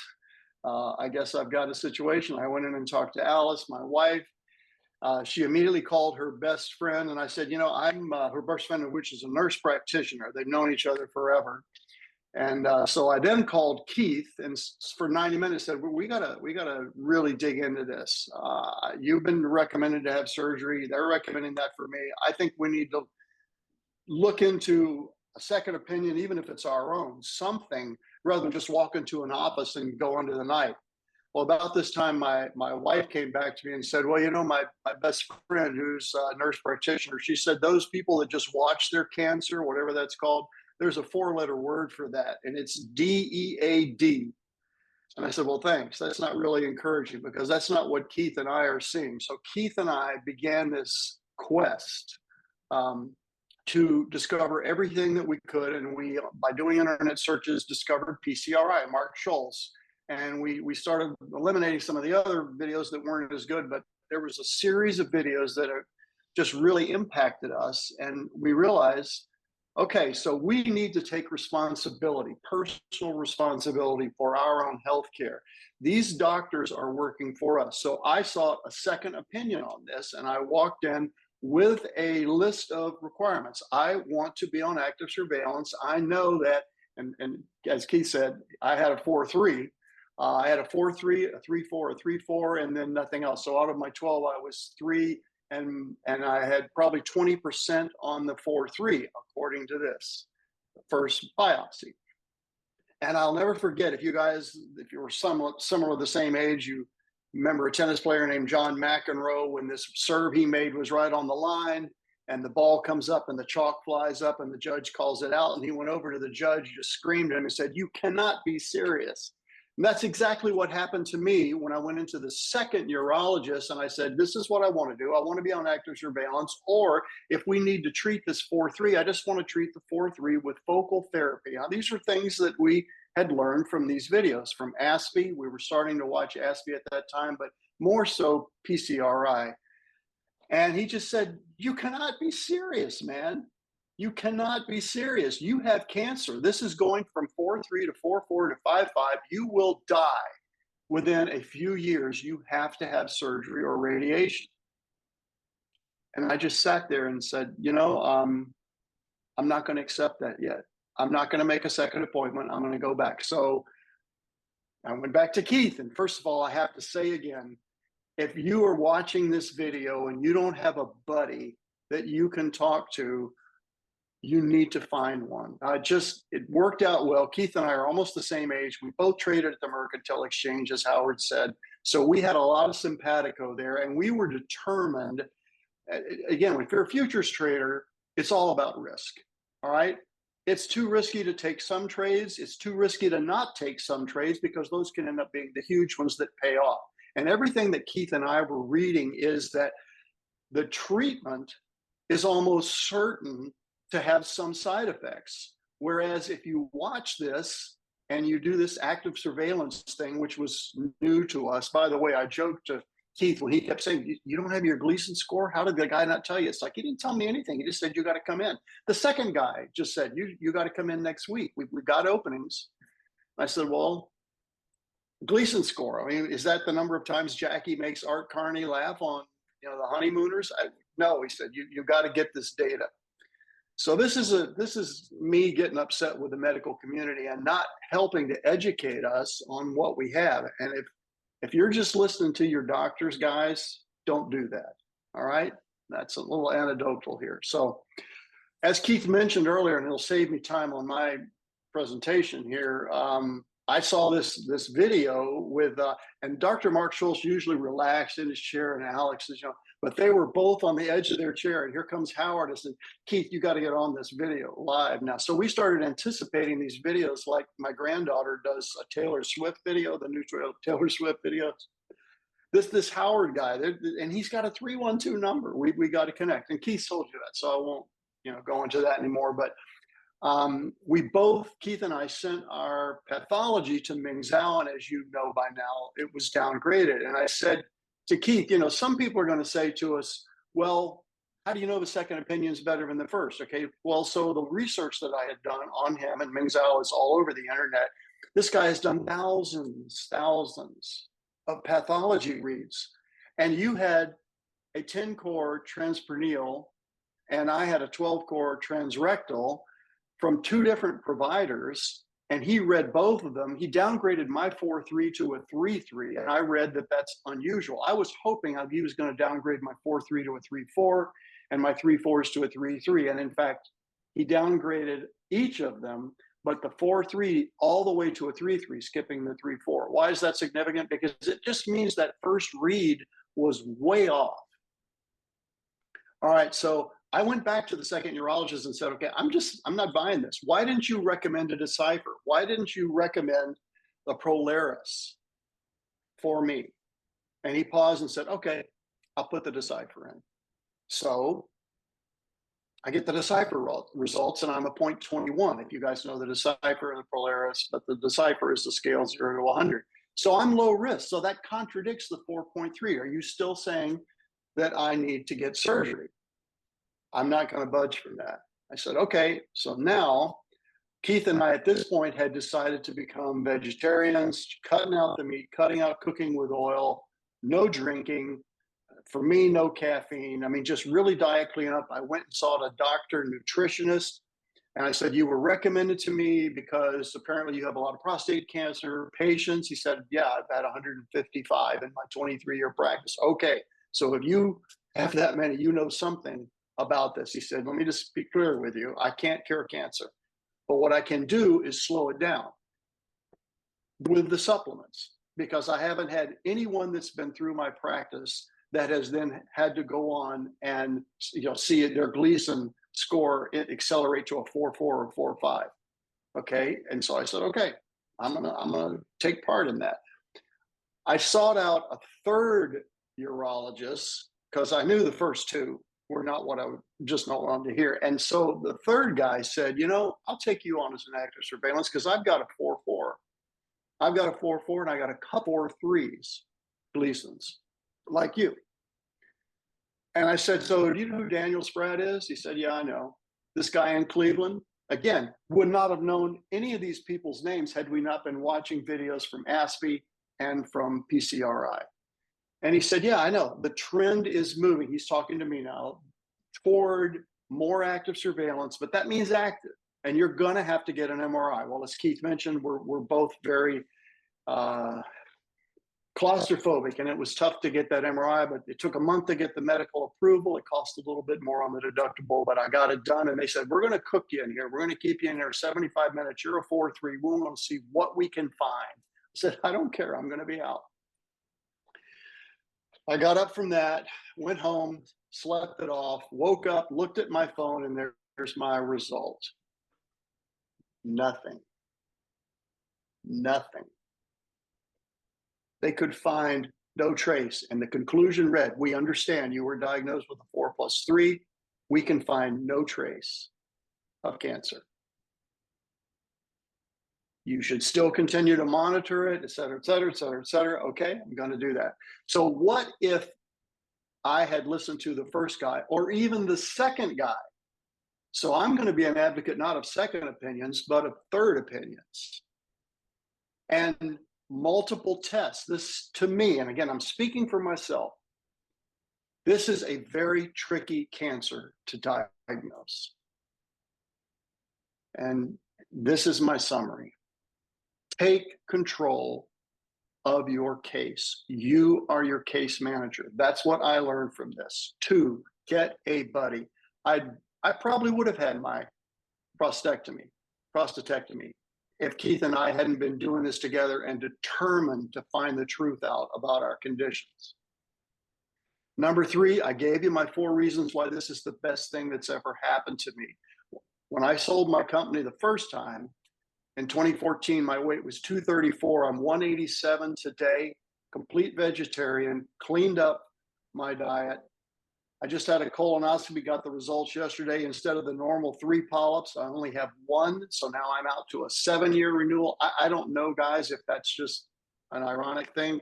I guess I've got a situation. I went in and talked to Alice, my wife. She immediately called her best friend, and I said, I'm her best friend, which is a nurse practitioner. They've known each other forever. And so I then called Keith, and for 90 minutes said, we gotta really dig into this. You've been recommended to have surgery. They're recommending that for me. I think we need to look into a second opinion, even if it's our own, something, rather than just walk into an office and go into the night. Well, about this time, my wife came back to me and said, well, my best friend who's a nurse practitioner, she said, those people that just watch their cancer, whatever that's called, there's a 4-letter word for that, and it's DEAD. And I said, well, thanks. That's not really encouraging because that's not what Keith and I are seeing. So Keith and I began this quest to discover everything that we could. And we, by doing internet searches, discovered PCRI, Mark Scholes. And we started eliminating some of the other videos that weren't as good, but there was a series of videos that just really impacted us. And we realized, okay, so we need to take responsibility, personal responsibility for our own healthcare. These doctors are working for us. So I sought a second opinion on this, and I walked in with a list of requirements. I want to be on active surveillance. I know that, and as Keith said, I had a 4.3. I had a 4.3, a 3.4, a 3.4, and then nothing else. So out of my 12, I was 3, and I had probably 20% on the 4.3, according to this first biopsy. And I'll never forget, if you were somewhat similar, the same age, you remember a tennis player named John McEnroe, when this serve he made was right on the line, and the ball comes up and the chalk flies up and the judge calls it out, and he went over to the judge, just screamed at him and said, "You cannot be serious." And that's exactly what happened to me when I went into the second urologist, and I said, this is what I want to do. I want to be on active surveillance, or if we need to treat this 4.3, I just want to treat the 4.3 with focal therapy. Now, these are things that we had learned from these videos, from ASPI. We were starting to watch ASPI at that time, but more so PCRI. And he just said, "You cannot be serious, man. You cannot be serious. You have cancer. This is going from 4.3 to 4.4 to 5.5. You will die within a few years. You have to have surgery or radiation." And I just sat there and said, I'm not going to accept that yet. I'm not going to make a second appointment. I'm going to go back. So I went back to Keith. And first of all, I have to say again, if you are watching this video and you don't have a buddy that you can talk to, you need to find one. It worked out well. Keith and I are almost the same age. We both traded at the Mercantile Exchange, as Howard said. So we had a lot of simpatico there, and we were determined. Again, if you're a futures trader, it's all about risk. All right. It's too risky to take some trades. It's too risky to not take some trades, because those can end up being the huge ones that pay off. And everything that Keith and I were reading is that the treatment is almost certain to have some side effects. Whereas if you watch this and you do this active surveillance thing, which was new to us. By the way, I joked to Keith when he kept saying, "You don't have your Gleason score? How did the guy not tell you?" It's like, he didn't tell me anything. He just said, "You got to come in." The second guy just said, you got to come in next week. We've got openings. I said, "Well, Gleason score, I mean, is that the number of times Jackie makes Art Carney laugh on, the honeymooners?" No, he said, you've got to get this data. So this is me getting upset with the medical community and not helping to educate us on what we have. And if you're just listening to your doctors, guys, don't do that. All right. That's a little anecdotal here. So as Keith mentioned earlier, and it'll save me time on my presentation here, I saw this video with, and Dr. Mark Schultz usually relaxed in his chair, and Alex is, but they were both on the edge of their chair. And here comes Howard. I said, "Keith, you got to get on this video live now." So we started anticipating these videos like my granddaughter does a Taylor Swift video, the new Taylor Swift videos. This Howard guy, and he's got a 312 number. We got to connect. And Keith told you that, so I won't go into that anymore. But we both, Keith and I, sent our pathology to Ming Zhao, and as you know by now, it was downgraded. And I said to Keith, some people are going to say to us, "Well, how do you know the second opinion is better than the first?" Okay, well, so the research that I had done on him, and Ming Zhao is all over the internet, this guy has done thousands of pathology reads. And you had a 10-core transperineal, and I had a 12-core transrectal from two different providers, and he read both of them. He downgraded my 4.3 to a 3.3, and I read that that's unusual. I was hoping he was going to downgrade my 4.3 to a 3.4 and my 3.4s to a 3.3, and in fact, he downgraded each of them, but the 4.3 all the way to a 3.3, skipping the 3.4. Why is that significant? Because it just means that first read was way off. All right, so I went back to the second urologist and said, "Okay, I'm not buying this. Why didn't you recommend a Decipher? Why didn't you recommend a Prolaris for me?" And he paused and said, "Okay, I'll put the Decipher in." So I get the Decipher results, and I'm a 0.21. If you guys know the Decipher and the Prolaris, but the Decipher is the scale 0 to 100. So I'm low risk. So that contradicts the 4.3. Are you still saying that I need to get surgery? I'm not going to budge from that. I said, "Okay." So now Keith and I at this point had decided to become vegetarians, cutting out the meat, cutting out cooking with oil, no drinking. For me, no caffeine. I mean, just really diet cleanup. I went and saw a doctor, nutritionist. And I said, you were recommended to me because apparently you have a lot of prostate cancer patients. He said, yeah, I've had 155 in my 23-year practice. Okay, so if you have that many, you know something about this. He said, let me just be clear with you. I can't cure cancer, but what I can do is slow it down with the supplements, because I haven't had anyone that's been through my practice that has then had to go on and see their Gleason score accelerate to a 4.4 or 4.5. Okay, and so I said, okay, I'm gonna take part in that. I sought out a third urologist because I knew the first two were not what I would just not wanted to hear. And so the third guy said, I'll take you on as an active surveillance because I've got a 4.4. I've got a 4.4 and I got a couple or 3s, Gleasons, like you. And I said, so do you know who Daniel Schraidt is? He said, yeah, I know. This guy in Cleveland, again, would not have known any of these people's names had we not been watching videos from ASPI and from PCRI. And he said, yeah, I know. The trend is moving. He's talking to me now toward more active surveillance, but that means active. And you're going to have to get an MRI. Well, as Keith mentioned, we're both very claustrophobic, and it was tough to get that MRI, but it took a month to get the medical approval. It cost a little bit more on the deductible, but I got it done. And they said, we're going to cook you in here. We're going to keep you in there 75 minutes. You're a 4.3. We're going to see what we can find. I said, I don't care. I'm going to be out. I got up from that, went home, slept it off, woke up, looked at my phone, and there's my result. Nothing. Nothing. They could find no trace. And the conclusion read, we understand you were diagnosed with a 4+3. We can find no trace of cancer. You should still continue to monitor it, et cetera, et cetera, et cetera, et cetera. Okay, I'm going to do that. So what if I had listened to the first guy or even the second guy? So I'm going to be an advocate not of second opinions, but of third opinions. And multiple tests. This, to me, and again, I'm speaking for myself, this is a very tricky cancer to diagnose. And this is my summary. Take control of your case. You are your case manager. That's what I learned from this. 2, get a buddy. I probably would have had my prostatectomy if Keith and I hadn't been doing this together and determined to find the truth out about our conditions. Number 3, I gave you my 4 reasons why this is the best thing that's ever happened to me. When I sold my company the first time, in 2014, my weight was 234. I'm 187 today, complete vegetarian, cleaned up my diet. I just had a colonoscopy, got the results yesterday. Instead of the normal 3 polyps, I only have 1. So now I'm out to a 7-year renewal. I don't know, guys, if that's just an ironic thing,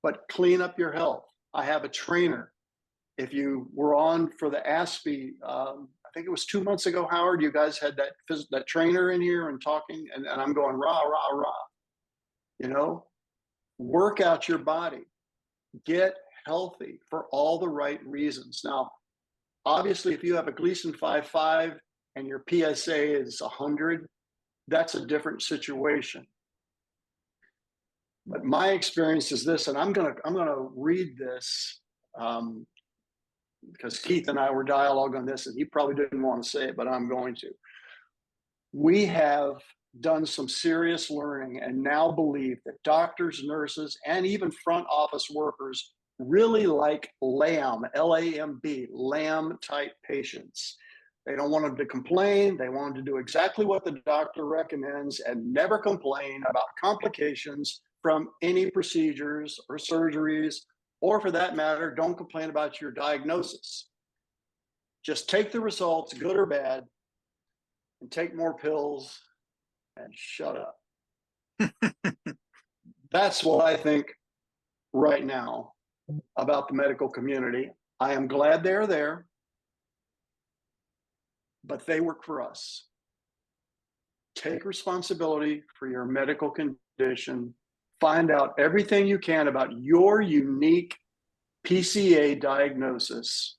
but clean up your health. I have a trainer. If you were on for the ASPI, I think it was 2 months ago, Howard, you guys had that trainer in here and talking, and I'm going, rah, rah, rah. Work out your body. Get healthy for all the right reasons. Now, obviously, if you have a Gleason 5.5 and your PSA is 100, that's a different situation. But my experience is this, and I'm gonna read this because Keith and I were dialogue on this, and he probably didn't want to say it, but I'm going to. We have done some serious learning and now believe that doctors, nurses, and even front office workers really like LAMB, L-A-M-B, LAMB type patients. They don't want them to complain. They want them to do exactly what the doctor recommends and never complain about complications from any procedures or surgeries, or for that matter, don't complain about your diagnosis. Just take the results, good or bad, and take more pills and shut up. That's what I think right now about the medical community. I am glad they're there, but they work for us. Take responsibility for your medical condition. Find out everything you can about your unique PCA diagnosis.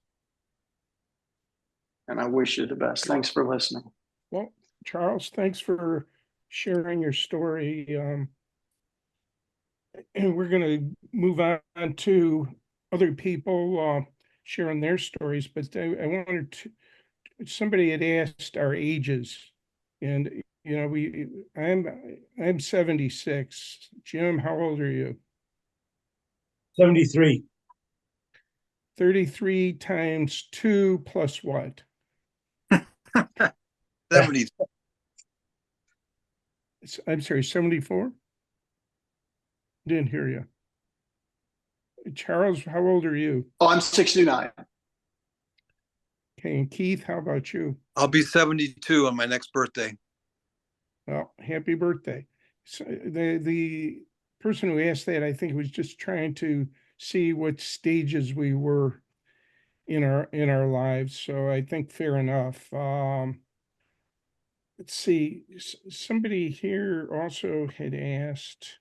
And I wish you the best. Thanks for listening. Well, Charles, thanks for sharing your story. And we're going to move on to other people sharing their stories. But I wanted to, somebody had asked our ages, and you know, I'm 76. Jim, how old are you? 73. 33 times 2 plus what? 70. I'm sorry, 74? Didn't hear you. Charles, how old are you? Oh, I'm 69. Okay, and Keith, how about you? I'll be 72 on my next birthday. Well, happy birthday. So the person who asked that, I think, was just trying to see what stages we were in our lives. So I think fair enough. Let's see. Somebody here also had asked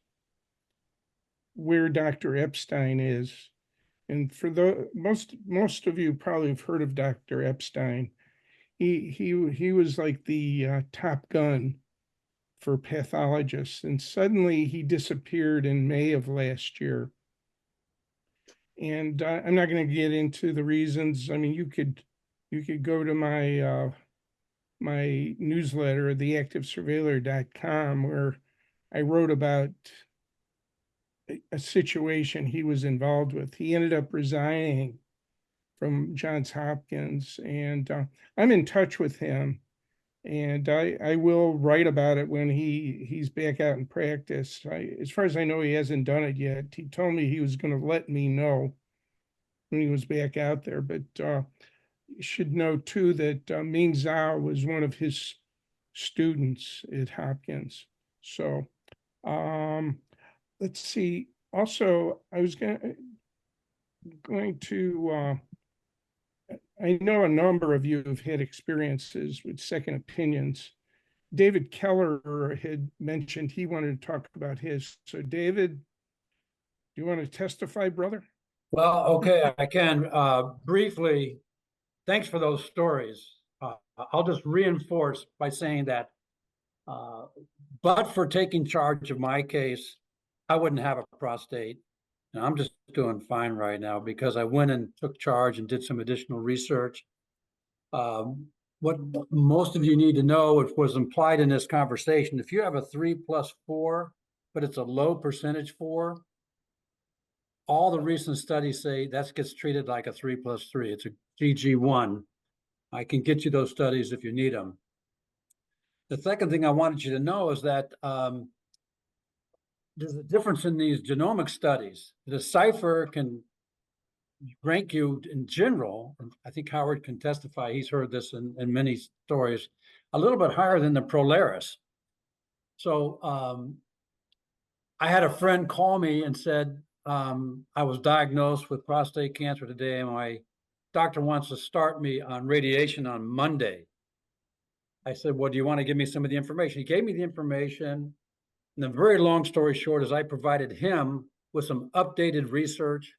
where Dr. Epstein is. And for the most of you probably have heard of Dr. Epstein. He was like the top gun for pathologists, and suddenly he disappeared in May of last year. And I'm not going to get into the reasons. I mean, you could go to my my newsletter, theactivesurveillor.com, where I wrote about a situation he was involved with. He ended up resigning from Johns Hopkins, and I'm in touch with him, and I will write about it when he's back out in practice. As far as I know, he hasn't done it yet. He told me he was going to let me know when he was back out there, but you should know too that Ming Zhao was one of his students at Hopkins. So let's see. Also, I was going to I know a number of you have had experiences with second opinions. David Keller had mentioned he wanted to talk about his. So David, do you want to testify, brother? Well, okay, I can briefly. Thanks for those stories. I'll just reinforce by saying that, but for taking charge of my case, I wouldn't have a prostate. And I'm just doing fine right now because I went and took charge and did some additional research. What most of you need to know, it was implied in this conversation, if you have a 3+4, but it's a low percentage 4, all the recent studies say that gets treated like a 3+3. It's a GG1. I can get you those studies if you need them. The second thing I wanted you to know is that there's a difference in these genomic studies. The Cipher can rank you in general, and I think Howard can testify, he's heard this in many stories, a little bit higher than the Prolaris. So I had a friend call me and said, I was diagnosed with prostate cancer today, and my doctor wants to start me on radiation on Monday. I said, well, do you want to give me some of the information? He gave me the information. And the very long story short is I provided him with some updated research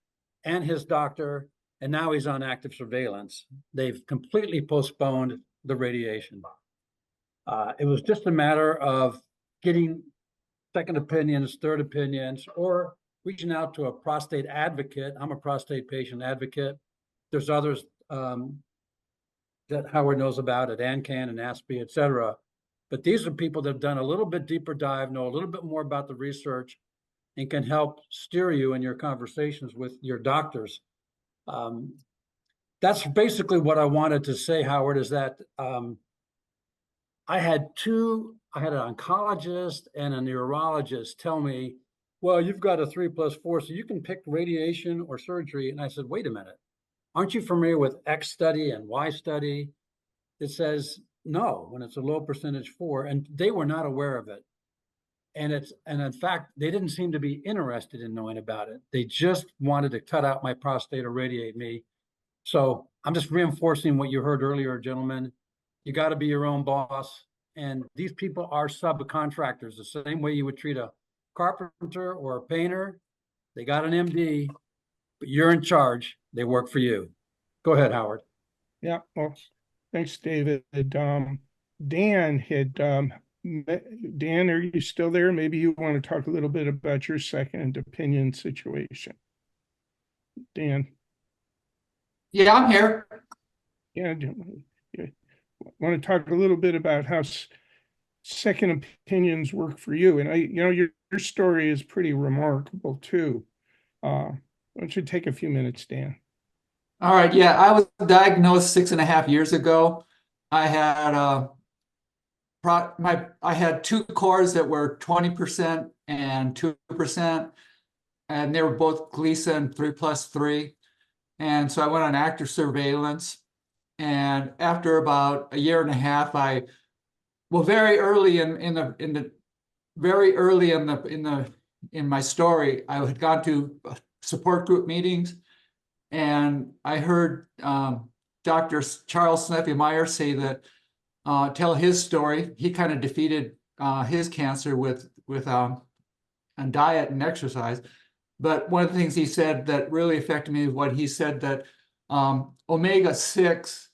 and his doctor, and now he's on active surveillance. They've completely postponed the radiation. It was just a matter of getting second opinions, third opinions, or reaching out to a prostate advocate. I'm a prostate patient advocate. There's others that Howard knows about at ANCAN and ASPI, et cetera. But these are people that have done a little bit deeper dive, know a little bit more about the research, and can help steer you in your conversations with your doctors. That's basically what I wanted to say, Howard, is that I had an oncologist and a neurologist tell me, well, you've got a 3+4, so you can pick radiation or surgery. And I said, wait a minute, aren't you familiar with X study and Y study? It says no when it's a low percentage 4, and they were not aware of it. And in fact, they didn't seem to be interested in knowing about it. They just wanted to cut out my prostate or radiate me. So I'm just reinforcing what you heard earlier, gentlemen. You got to be your own boss. And these people are subcontractors, the same way you would treat a carpenter or a painter. They got an MD, but you're in charge. They work for you. Go ahead, Howard. Yeah, well, thanks, David. Dan had, Dan, are you still there? Maybe you want to talk a little bit about your second opinion situation. Dan, Yeah, I'm here. yeah, want to talk a little bit about how second opinions work for you? And your story is pretty remarkable too. Why don't you take a few minutes, Dan? All right. Yeah, I was diagnosed 6.5 years ago. I had I had two cores that were 20% and 2%, and they were both Gleason 3+3. And so I went on active surveillance. And after about 1.5 years, very early in my story, I had gone to support group meetings, and I heard Dr. Charles Sneffy-Meyer say that tell his story. He kind of defeated his cancer with on diet and exercise. But one of the things he said that really affected me is what he said, that omega-6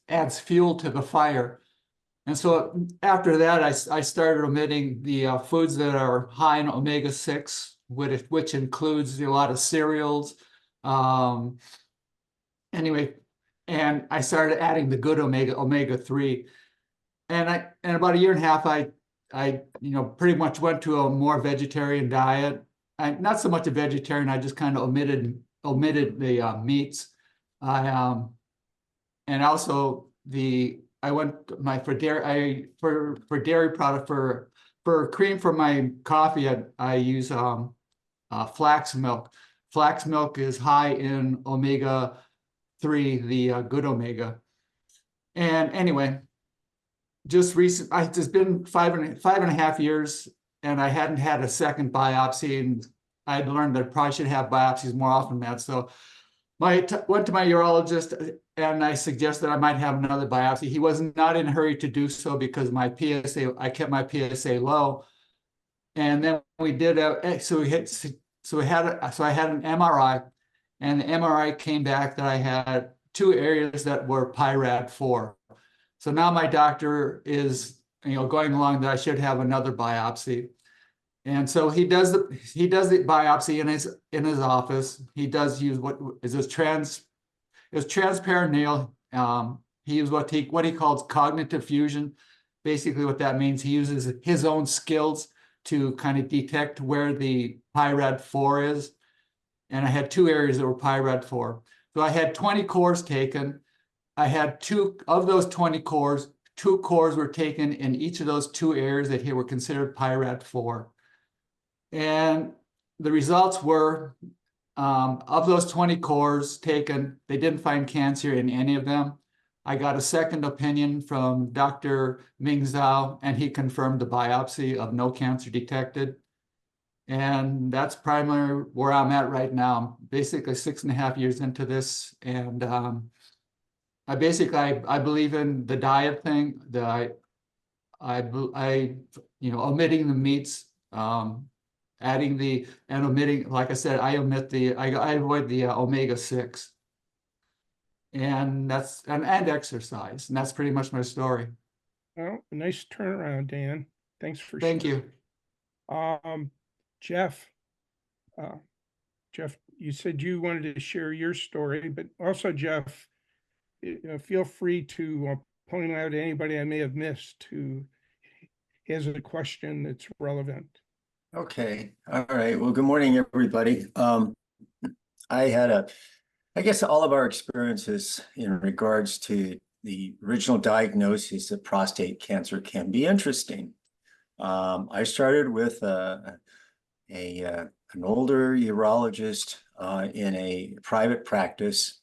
adds fuel to the fire. And so after that, I started omitting the foods that are high in omega-6, which includes a lot of cereals. Anyway, and I started adding the good omega-3. And about 1.5 years, I pretty much went to a more vegetarian diet. Not so much a vegetarian, I just kind of omitted the meats. And also I went for dairy product for cream for my coffee. I use flax milk. Flax milk is high in omega-3, the good omega. And anyway, it's been 5.5 years, and I hadn't had a second biopsy, and I'd learned that I probably should have biopsies more often than that. So went to my urologist, and I suggested I might have another biopsy. He was not in a hurry to do so because I kept my PSA low. And then we did I had an MRI, and the MRI came back that I had 2 areas that were PIRAD4. So now my doctor is, going along that I should have another biopsy. And so he does the biopsy in his office. He does use what is transperineal. He used what he calls cognitive fusion. Basically what that means, he uses his own skills to kind of detect where the PIRAD4 is. And I had 2 areas that were PIRAD4. So I had 20 cores taken. I had 2 of those 20 cores, 2 cores were taken in each of those 2 areas that were considered PIRAD4. And the results were, of those 20 cores taken, they didn't find cancer in any of them. I got a second opinion from Dr. Ming Zhao, and he confirmed the biopsy of no cancer detected. And that's primarily where I'm at right now. I'm basically 6.5 years into this, and I believe in the diet thing. That omitting the meats, omitting, like I said, I avoid the omega-6, and and exercise, and that's pretty much my story. Well, nice turnaround, Dan. Thanks for Thank sharing. you. Jeff, you said you wanted to share your story, but also, Jeff, feel free to point out anybody I may have missed who has a question that's relevant. Okay. All right. Well, good morning, everybody. I guess all of our experiences in regards to the original diagnosis of prostate cancer can be interesting. I started with an older urologist in a private practice,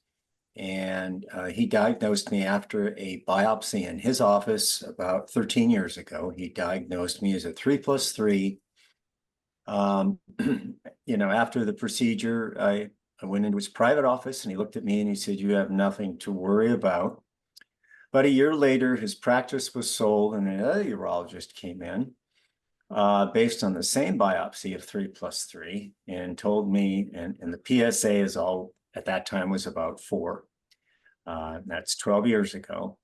and he diagnosed me after a biopsy in his office about 13 years ago. He diagnosed me as a 3+3. After the procedure, I went into his private office, and he looked at me and he said, "You have nothing to worry about." But a year later, his practice was sold, and another urologist came in based on the same biopsy of 3+3, and told me, and the PSA is all at that time was about 4. That's 12 years ago.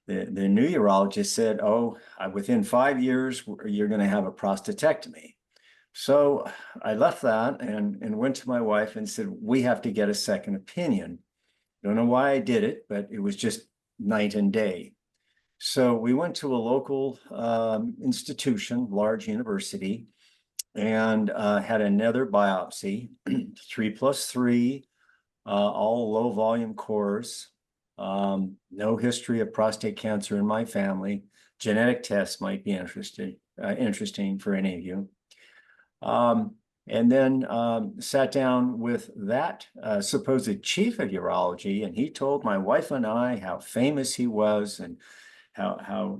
the new urologist said, oh, within 5 years, you're going to have a prostatectomy. So I left that and went to my wife and said, we have to get a second opinion. Don't know why I did it, but it was just night and day. So we went to a local institution, large university, and had another biopsy, 3+3, all low volume cores, no history of prostate cancer in my family. Genetic tests might be interesting for any of you. And then sat down with that supposed chief of urology, and he told my wife and I how famous he was and how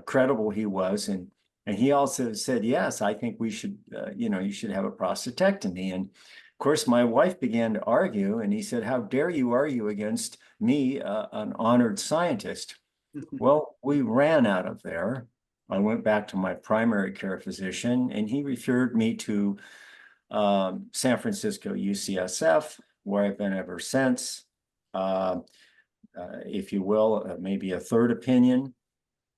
credible he was, and he also said, yes, I think we should you should have a prostatectomy. And of course my wife began to argue, and he said, how dare you argue against me, an honored scientist? Well, we ran out of there. I went back to my primary care physician, and he referred me to San Francisco UCSF, where I've been ever since. If you will, maybe a third opinion.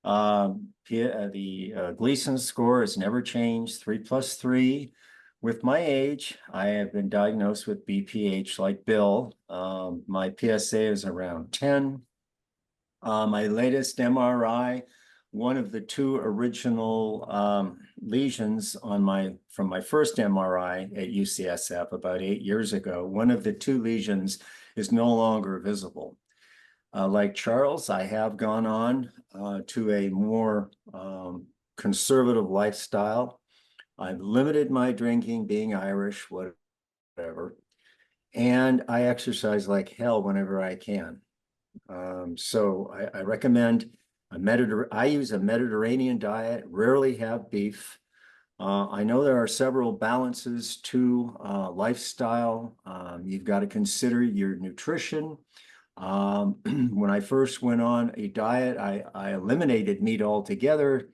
The Gleason score has never changed, 3+3. With my age, I have been diagnosed with BPH like Bill. My PSA is around 10. My latest MRI, one of the two original lesions from my first MRI at UCSF about 8 years ago, one of the two lesions is no longer visible. Like Charles, I have gone on to a more conservative lifestyle. I've limited my drinking, being Irish, whatever. And I exercise like hell whenever I can. So I recommend I use a Mediterranean diet, rarely have beef. I know there are several balances to lifestyle. You've got to consider your nutrition. When I first went on a diet, I eliminated meat altogether.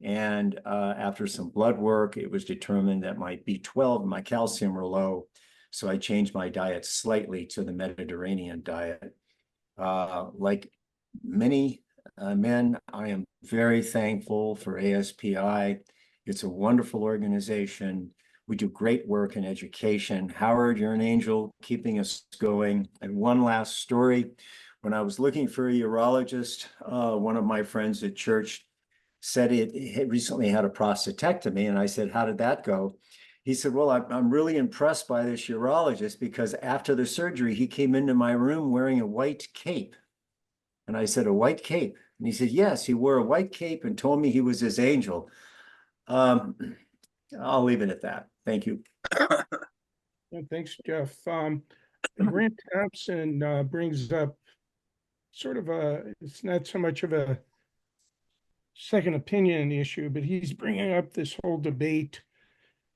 And after some blood work, it was determined that my B12 and my calcium were low. So I changed my diet slightly to the Mediterranean diet. Like many men, I am very thankful for ASPI. It's a wonderful organization. We do great work in education. Howard, you're an angel, keeping us going. And one last story. When I was looking for a urologist, one of my friends at church said he had recently had a prostatectomy. And I said, how did that go? He said, well, I'm really impressed by this urologist because after the surgery, he came into my room wearing a white cape. And I said, a white cape? And he said, yes, he wore a white cape and told me he was his angel. I'll leave it at that. Thank you. Yeah, thanks, Jeff. Grant Thompson brings up sort of it's not so much of a second opinion issue, but he's bringing up this whole debate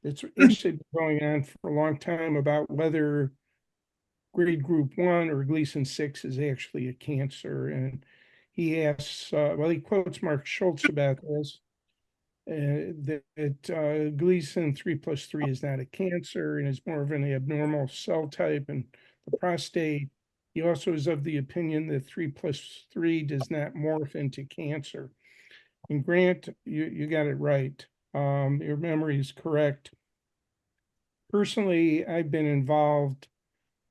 that's actually been going on for a long time about whether grade group 1 or Gleason 6 is actually a cancer. And he asks, he quotes Mark Schultz about this, that Gleason 3+3 is not a cancer and is more of an abnormal cell type in the prostate. He also is of the opinion that 3+3 does not morph into cancer. And Grant, you got it right. Your memory is correct. Personally, I've been involved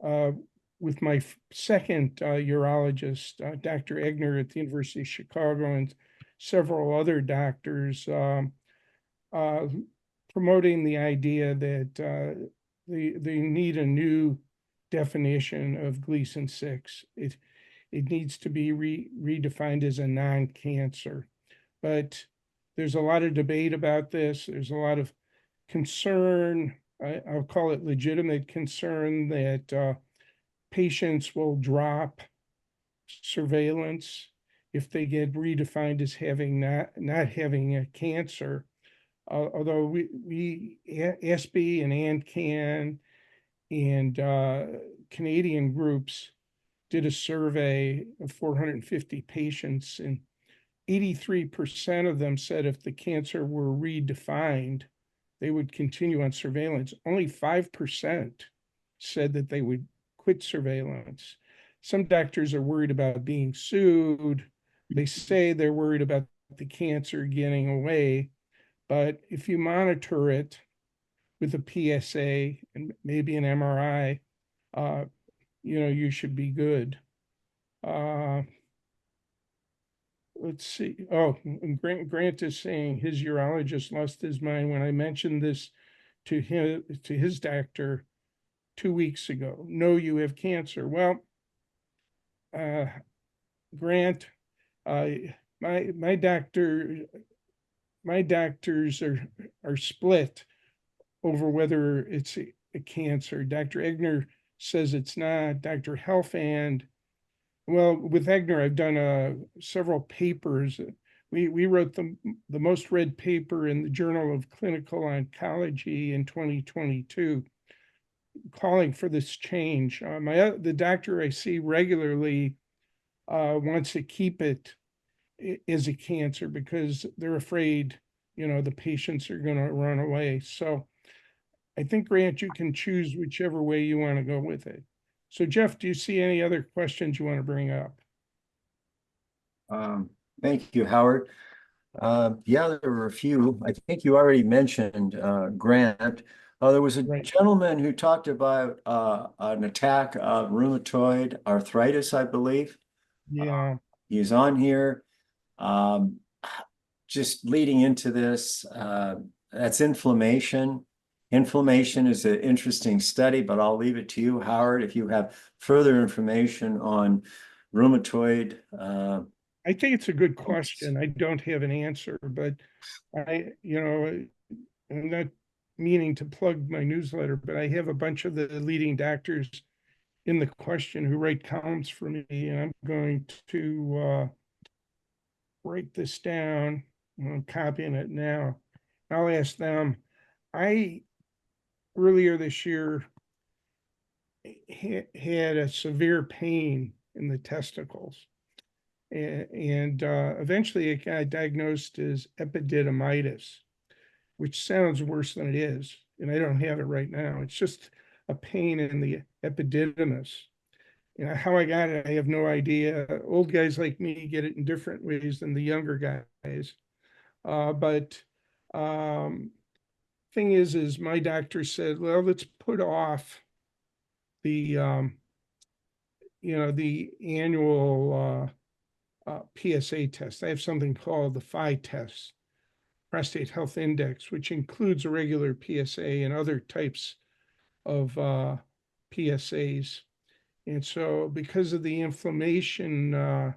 with my second urologist, Dr. Egner at the University of Chicago, and several other doctors promoting the idea that they need a new definition of Gleason 6. It needs to be redefined as a non-cancer. But there's a lot of debate about this. There's a lot of concern, I'll call it legitimate concern, that patients will drop surveillance if they get redefined as having not having a cancer. Although we ASPI and ANCAN and Canadian groups did a survey of 450 patients, and 83% of them said if the cancer were redefined, they would continue on surveillance. Only 5% said that they would quit surveillance. Some doctors are worried about being sued. They say they're worried about the cancer getting away, but if you monitor it with a PSA and maybe an MRI, you should be good. Let's see. Oh, and Grant is saying his urologist lost his mind when I mentioned this to his doctor 2 weeks ago. No, you have cancer. Well, Grant, my doctors are split over whether it's a cancer. Dr. Egner says it's not. Dr. Helfand, well, with Egner, I've done several papers. We wrote the most read paper in the Journal of Clinical Oncology in 2022, calling for this change. The doctor I see regularly wants to keep it as a cancer because they're afraid, the patients are going to run away. So I think, Grant, you can choose whichever way you want to go with it. So, Jeff, do you see any other questions you want to bring up? Thank you, Howard. Yeah, there were a few. I think you already mentioned Grant. There was a gentleman who talked about an attack of rheumatoid arthritis, I believe. Yeah. He's on here. Just leading into this, that's inflammation. Inflammation is an interesting study, but I'll leave it to you, Howard, if you have further information on rheumatoid. I think it's a good question. I don't have an answer, but I'm not meaning to plug my newsletter, but I have a bunch of the leading doctors in the question who write columns for me, and I'm going to write this down. I'm copying it now. I'll ask them. Earlier this year, had a severe pain in the testicles. And eventually it got diagnosed as epididymitis, which sounds worse than it is. And I don't have it right now. It's just a pain in the epididymis. How I got it, I have no idea. Old guys like me get it in different ways than the younger guys. But thing is my doctor said, well, let's put off the the annual PSA test. I have something called the PHI test, prostate health index, which includes a regular PSA and other types of PSAs. And so because of the inflammation,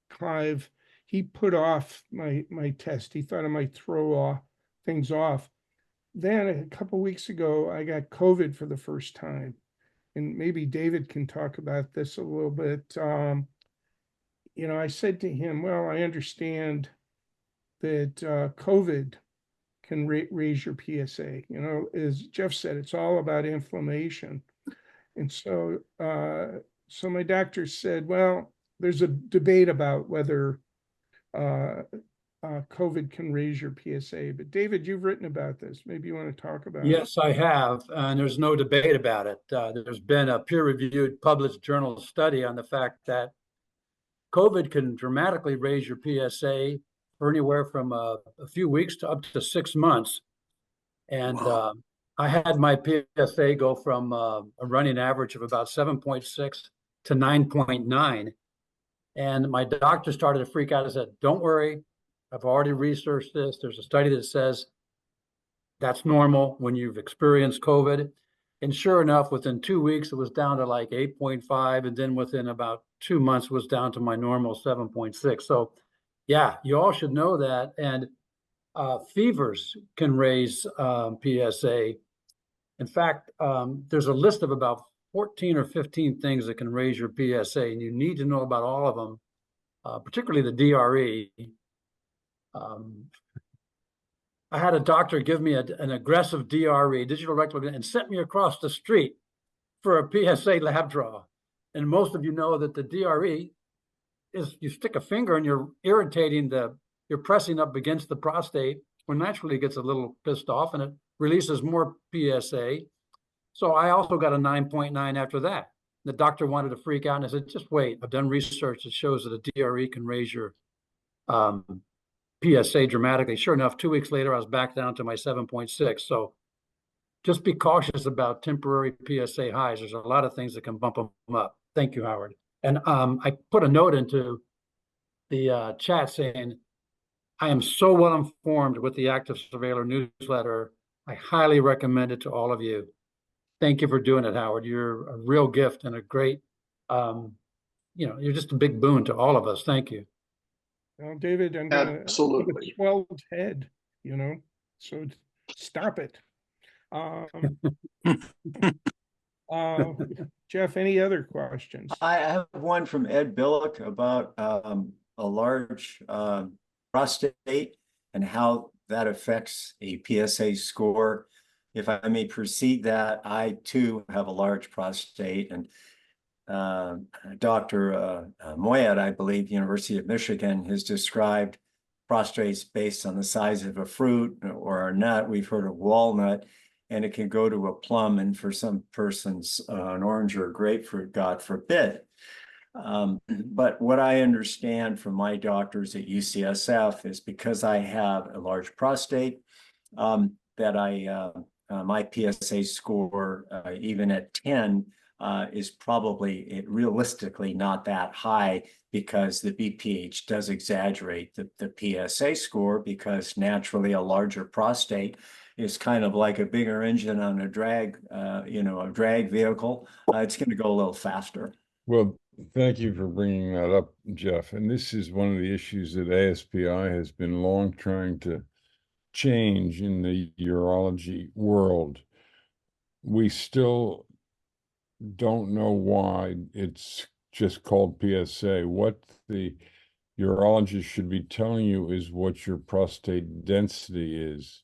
Clive, he put off my test. He thought I might throw things off. Then a couple of weeks ago, I got COVID for the first time. And maybe David can talk about this a little bit. I said to him, well, I understand that COVID can raise your PSA. As Jeff said, it's all about inflammation. And so my doctor said, well, there's a debate about whether COVID can raise your PSA. But David, you've written about this. Maybe you want to talk about it. Yes, I have, and there's no debate about it. There's been a peer-reviewed published journal study on the fact that COVID can dramatically raise your PSA for anywhere from a few weeks to up to 6 months. And wow. I had my PSA go from a running average of about 7.6 to 9.9. And my doctor started to freak out and said, don't worry, I've already researched this. There's a study that says that's normal when you've experienced COVID. And sure enough, within 2 weeks, it was down to like 8.5. And then within about 2 months, it was down to my normal 7.6. So yeah, you all should know that. And fevers can raise PSA. In fact, there's a list of about 14 or 15 things that can raise your PSA, and you need to know about all of them, particularly the DRE. I had a doctor give me an aggressive DRE, digital rectal, and sent me across the street for a PSA lab draw. And most of you know that the DRE is you stick a finger and you're irritating you're pressing up against the prostate, where naturally it gets a little pissed off and it releases more PSA. So I also got a 9.9 after that. The doctor wanted to freak out, and I said, just wait. I've done research that shows that a DRE can raise your PSA dramatically. Sure enough, 2 weeks later, I was back down to my 7.6. So just be cautious about temporary PSA highs. There's a lot of things that can bump them up. Thank you, Howard. And I put a note into the chat saying, I am so well informed with the Active Surveiller newsletter. I highly recommend it to all of you. Thank you for doing it, Howard. You're a real gift and a great, you're just a big boon to all of us. Thank you. Well, David, I'm gonna Absolutely. have a swelled head, so stop it. Jeff, any other questions? I have one from Ed Billick about a large prostate and how that affects a PSA score. If I may precede that, I too have a large prostate, and Dr. Moyet, I believe, University of Michigan, has described prostates based on the size of a fruit or a nut. We've heard of walnut, and it can go to a plum, and for some persons, an orange or a grapefruit, God forbid. But what I understand from my doctors at UCSF is because I have a large prostate, that my PSA score, even at 10, is probably realistically not that high, because the BPH does exaggerate the PSA score, because naturally a larger prostate is kind of like a bigger engine on a drag, a drag vehicle. It's going to go a little faster. Well, thank you for bringing that up, Jeff. And this is one of the issues that ASPI has been long trying to change in the urology world. We still don't know why it's just called PSA. What the urologist should be telling you is what your prostate density is.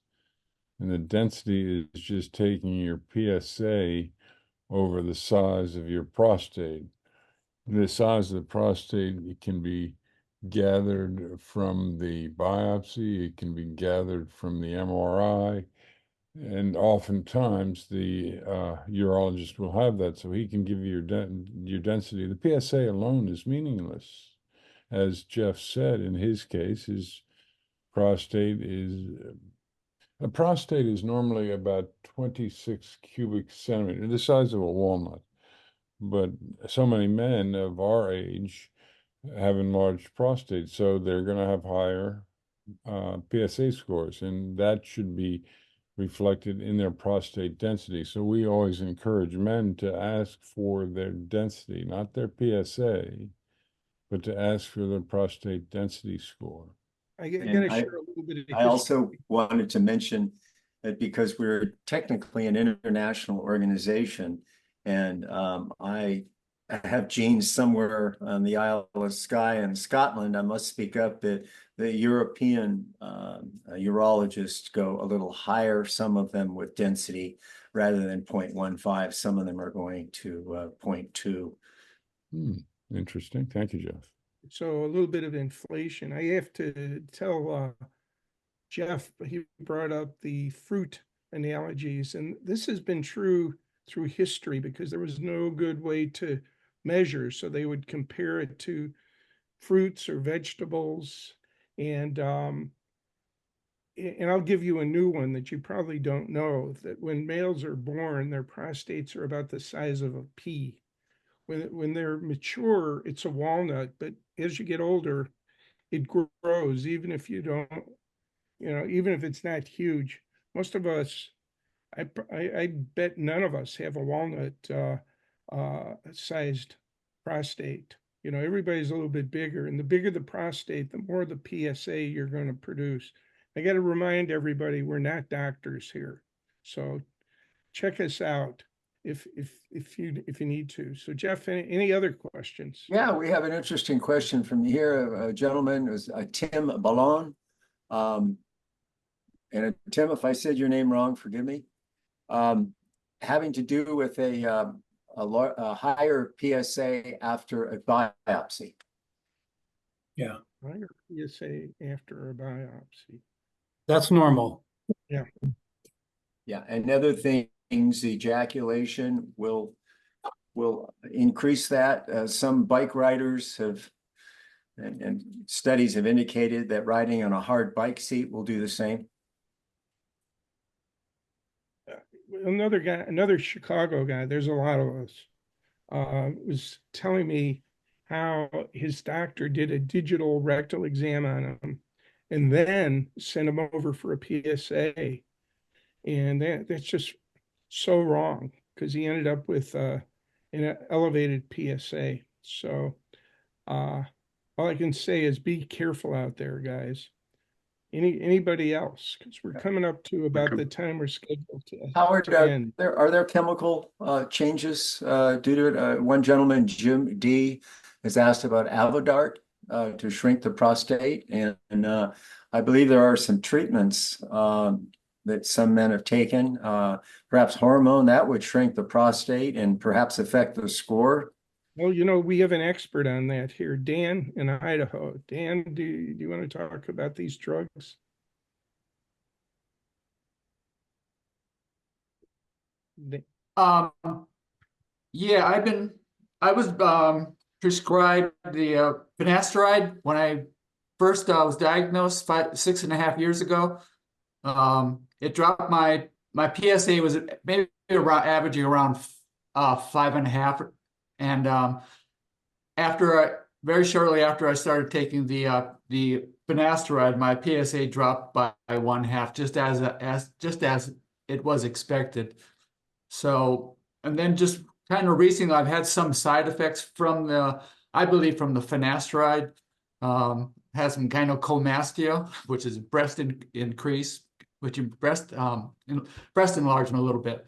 And the density is just taking your PSA over the size of your prostate. The size of the prostate, it can be gathered from the biopsy, it can be gathered from the MRI, and oftentimes the urologist will have that, so he can give you your density. The PSA alone is meaningless. As Jeff said, in his case, a prostate is normally about 26 cubic centimeters, the size of a walnut. But so many men of our age have enlarged prostates, so they're going to have higher PSA scores, and that should be reflected in their prostate density. So we always encourage men to ask for their density, not their PSA, but to ask for their prostate density score. I got to share a little bit of history. I also wanted to mention that because we're technically an international organization, and I have genes somewhere on the Isle of Skye in Scotland, I must speak up that the European urologists go a little higher, some of them with density rather than 0.15. Some of them are going to 0.2. Interesting. Thank you, Jeff. So a little bit of inflation. I have to tell Jeff, he brought up the fruit analogies, and this has been true through history because there was no good way to measure. So they would compare it to fruits or vegetables. And I'll give you a new one that you probably don't know, that when males are born, their prostates are about the size of a pea. When they're mature, it's a walnut, but as you get older, it grows, even if you don't, even if it's not huge. Most of us, I bet none of us have a walnut sized prostate. Everybody's a little bit bigger, and the bigger the prostate, the more the PSA you're going to produce. I got to remind everybody, we're not doctors here, so check us out if you need to. So Jeff, any other questions? Yeah, we have an interesting question from here. A gentleman was Tim Ballon. And Tim, if I said your name wrong, forgive me. Having to do with a higher PSA after a biopsy. Yeah. Higher PSA after a biopsy. That's normal. Yeah. Yeah, and other things, the ejaculation will will increase that. Some bike riders have, and studies have indicated that riding on a hard bike seat will do the same. Another guy, another Chicago guy, there's a lot of us, was telling me how his doctor did a digital rectal exam on him and then sent him over for a PSA. And that's just so wrong, because he ended up with an elevated PSA. So all I can say is be careful out there, guys. Anybody else? Because we're coming up to about the time we're scheduled to Howard, end. are there chemical changes due to it? One gentleman, Jim D, has asked about Avodart to shrink the prostate, and I believe there are some treatments that some men have taken, perhaps hormone that would shrink the prostate and perhaps affect the score. Well, you know, we have an expert on that here, Dan in Idaho. Dan, do you want to talk about these drugs? Yeah, I was prescribed the finasteride when I first was diagnosed 6.5 years ago. It dropped my PSA was maybe around averaging around 5.5, and very shortly after I started taking the finasteride, my PSA dropped by 1/2, just as it was expected. So, and then just kind of recently, I've had some side effects from I believe from the finasteride. Has some gynecomastia, which is breast increase, which is breast enlargement a little bit.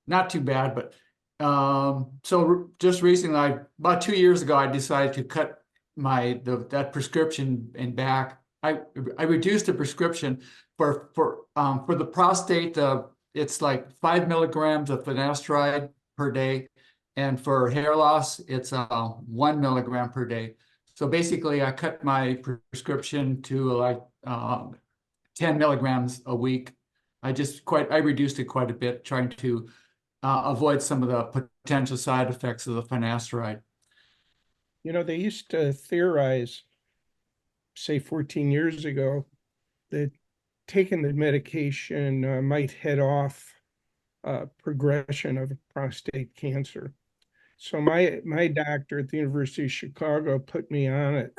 Not too bad, but so just recently, about 2 years ago, I decided to cut that prescription in back. I reduced the prescription for the prostate. It's like 5 milligrams of finasteride per day, and for hair loss, it's 1 milligram per day. So basically, I cut my prescription to like 10 milligrams a week. I reduced it quite a bit, trying to avoid some of the potential side effects of the finasteride. You know, they used to theorize, say 14 years ago, that taking the medication might head off progression of prostate cancer. So my doctor at the University of Chicago put me on it,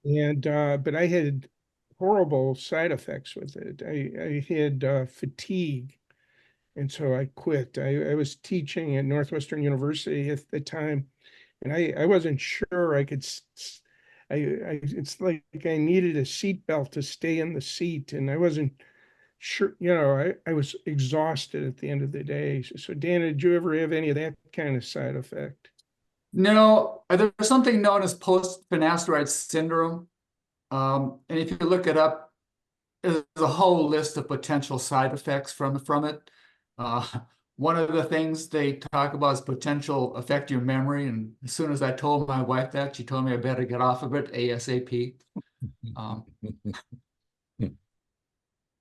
and but I had horrible side effects with it. I had fatigue, and so I quit. I was teaching at Northwestern University at the time, and I wasn't sure I could. It's like I needed a seatbelt to stay in the seat, and I wasn't sure. You know, I was exhausted at the end of the day. So Dan, did you ever have any of that kind of side effect? No, there's something known as post-finasteride syndrome. And if you look it up, there's a whole list of potential side effects from it. One of the things they talk about is potential affect your memory. And as soon as I told my wife that, she told me I better get off of it ASAP.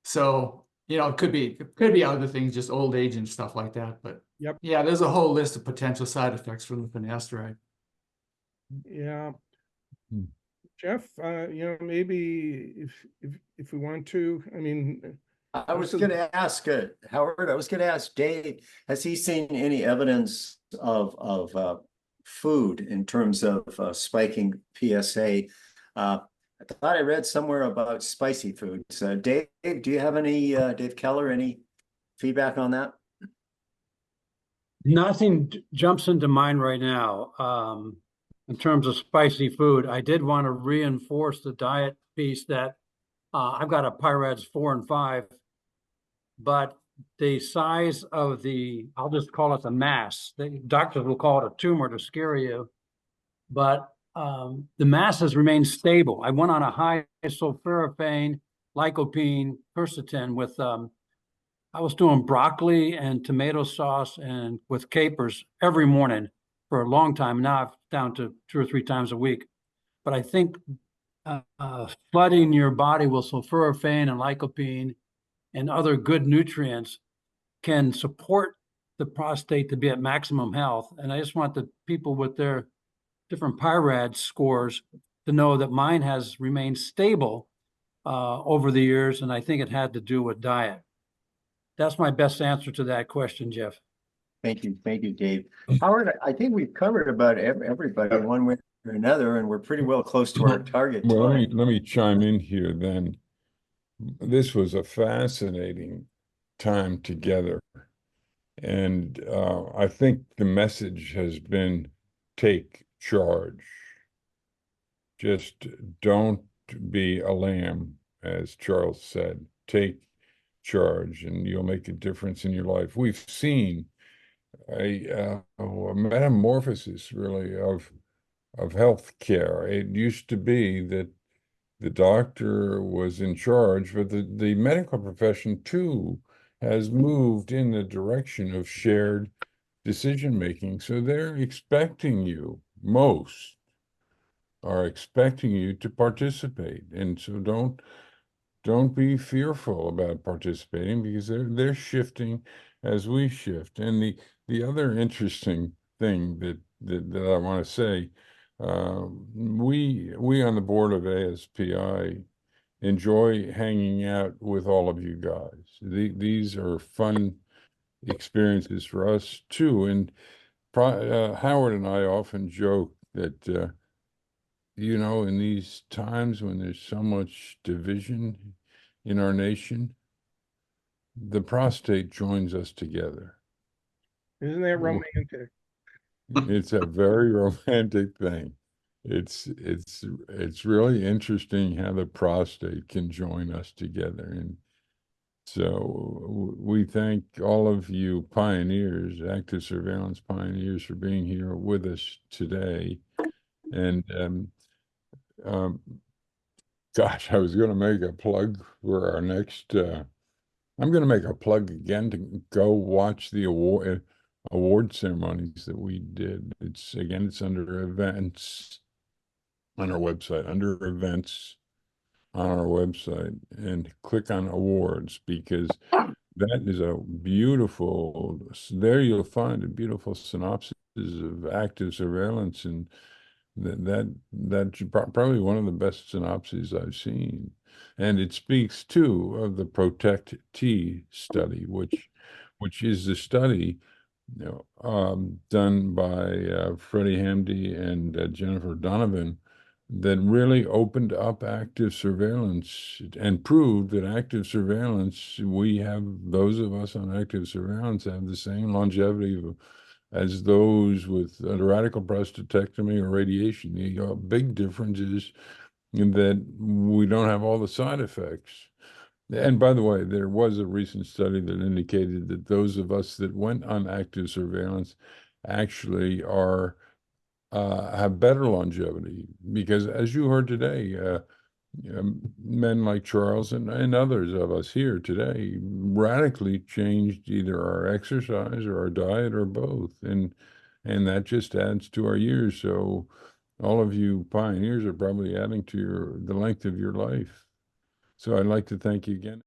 So, you know, it could be other things, just old age and stuff like that. But Yep. Yeah, there's a whole list of potential side effects from the finasteride. Yeah. Jeff, you know, maybe if we want to, I mean, I was going to ask Howard. I was going to ask Dave. Has he seen any evidence of food in terms of spiking PSA? I thought I read somewhere about spicy foods. Dave, do you have any? Dave Keller, any feedback on that? Nothing jumps into mind right now. In terms of spicy food, I did want to reinforce the diet piece that I've got a PIRADS 4 and 5, but the size of I'll just call it the mass. The doctors will call it a tumor to scare you, but the mass has remained stable. I went on a high sulforaphane, lycopene, quercetin with, I was doing broccoli and tomato sauce and with capers every morning for a long time. Now I'm down to 2 or 3 times a week. But I think flooding your body with sulforaphane and lycopene and other good nutrients can support the prostate to be at maximum health. And I just want the people with their different PIRAD scores to know that mine has remained stable over the years, and I think it had to do with diet. That's my best answer to that question, Jeff. Thank you, Dave. Howard, I think we've covered about everybody one way or another, and we're pretty well close to our target Well, time. let me chime in here then. This was a fascinating time together. And I think the message has been take charge. Just don't be a lamb, as Charles said. Take charge and you'll make a difference in your life. We've seen a metamorphosis really of healthcare. It used to be that the doctor was in charge, but the medical profession too has moved in the direction of shared decision making. So they're expecting you, most are expecting you to participate. And so don't be fearful about participating, because they're shifting as we shift. And the other interesting thing that I want to say, we on the board of ASPI enjoy hanging out with all of you guys. These are fun experiences for us too. And Howard and I often joke that in these times when there's so much division in our nation, the prostate joins us together. Isn't that romantic? It's a very romantic thing. It's really interesting how the prostate can join us together. And so we thank all of you pioneers, active surveillance pioneers, for being here with us today. And gosh, I was going to make a plug for our next. I'm going to make a plug again to go watch the award ceremonies that we did. It's under events on our website, on our website, and click on awards, because that is a beautiful, there you'll find a beautiful synopsis of active surveillance, and that's probably one of the best synopses I've seen. And it speaks too of the Protect T study, which is the study done by Freddie Hamdy and Jennifer Donovan, that really opened up active surveillance and proved that active surveillance, those of us on active surveillance have the same longevity as those with a radical prostatectomy or radiation. The big difference is that we don't have all the side effects. And by the way, there was a recent study that indicated that those of us that went on active surveillance actually have better longevity, because as you heard today, men like Charles and others of us here today radically changed either our exercise or our diet or both, and that just adds to our years. So all of you pioneers are probably adding to the length of your life. So I'd like to thank you again.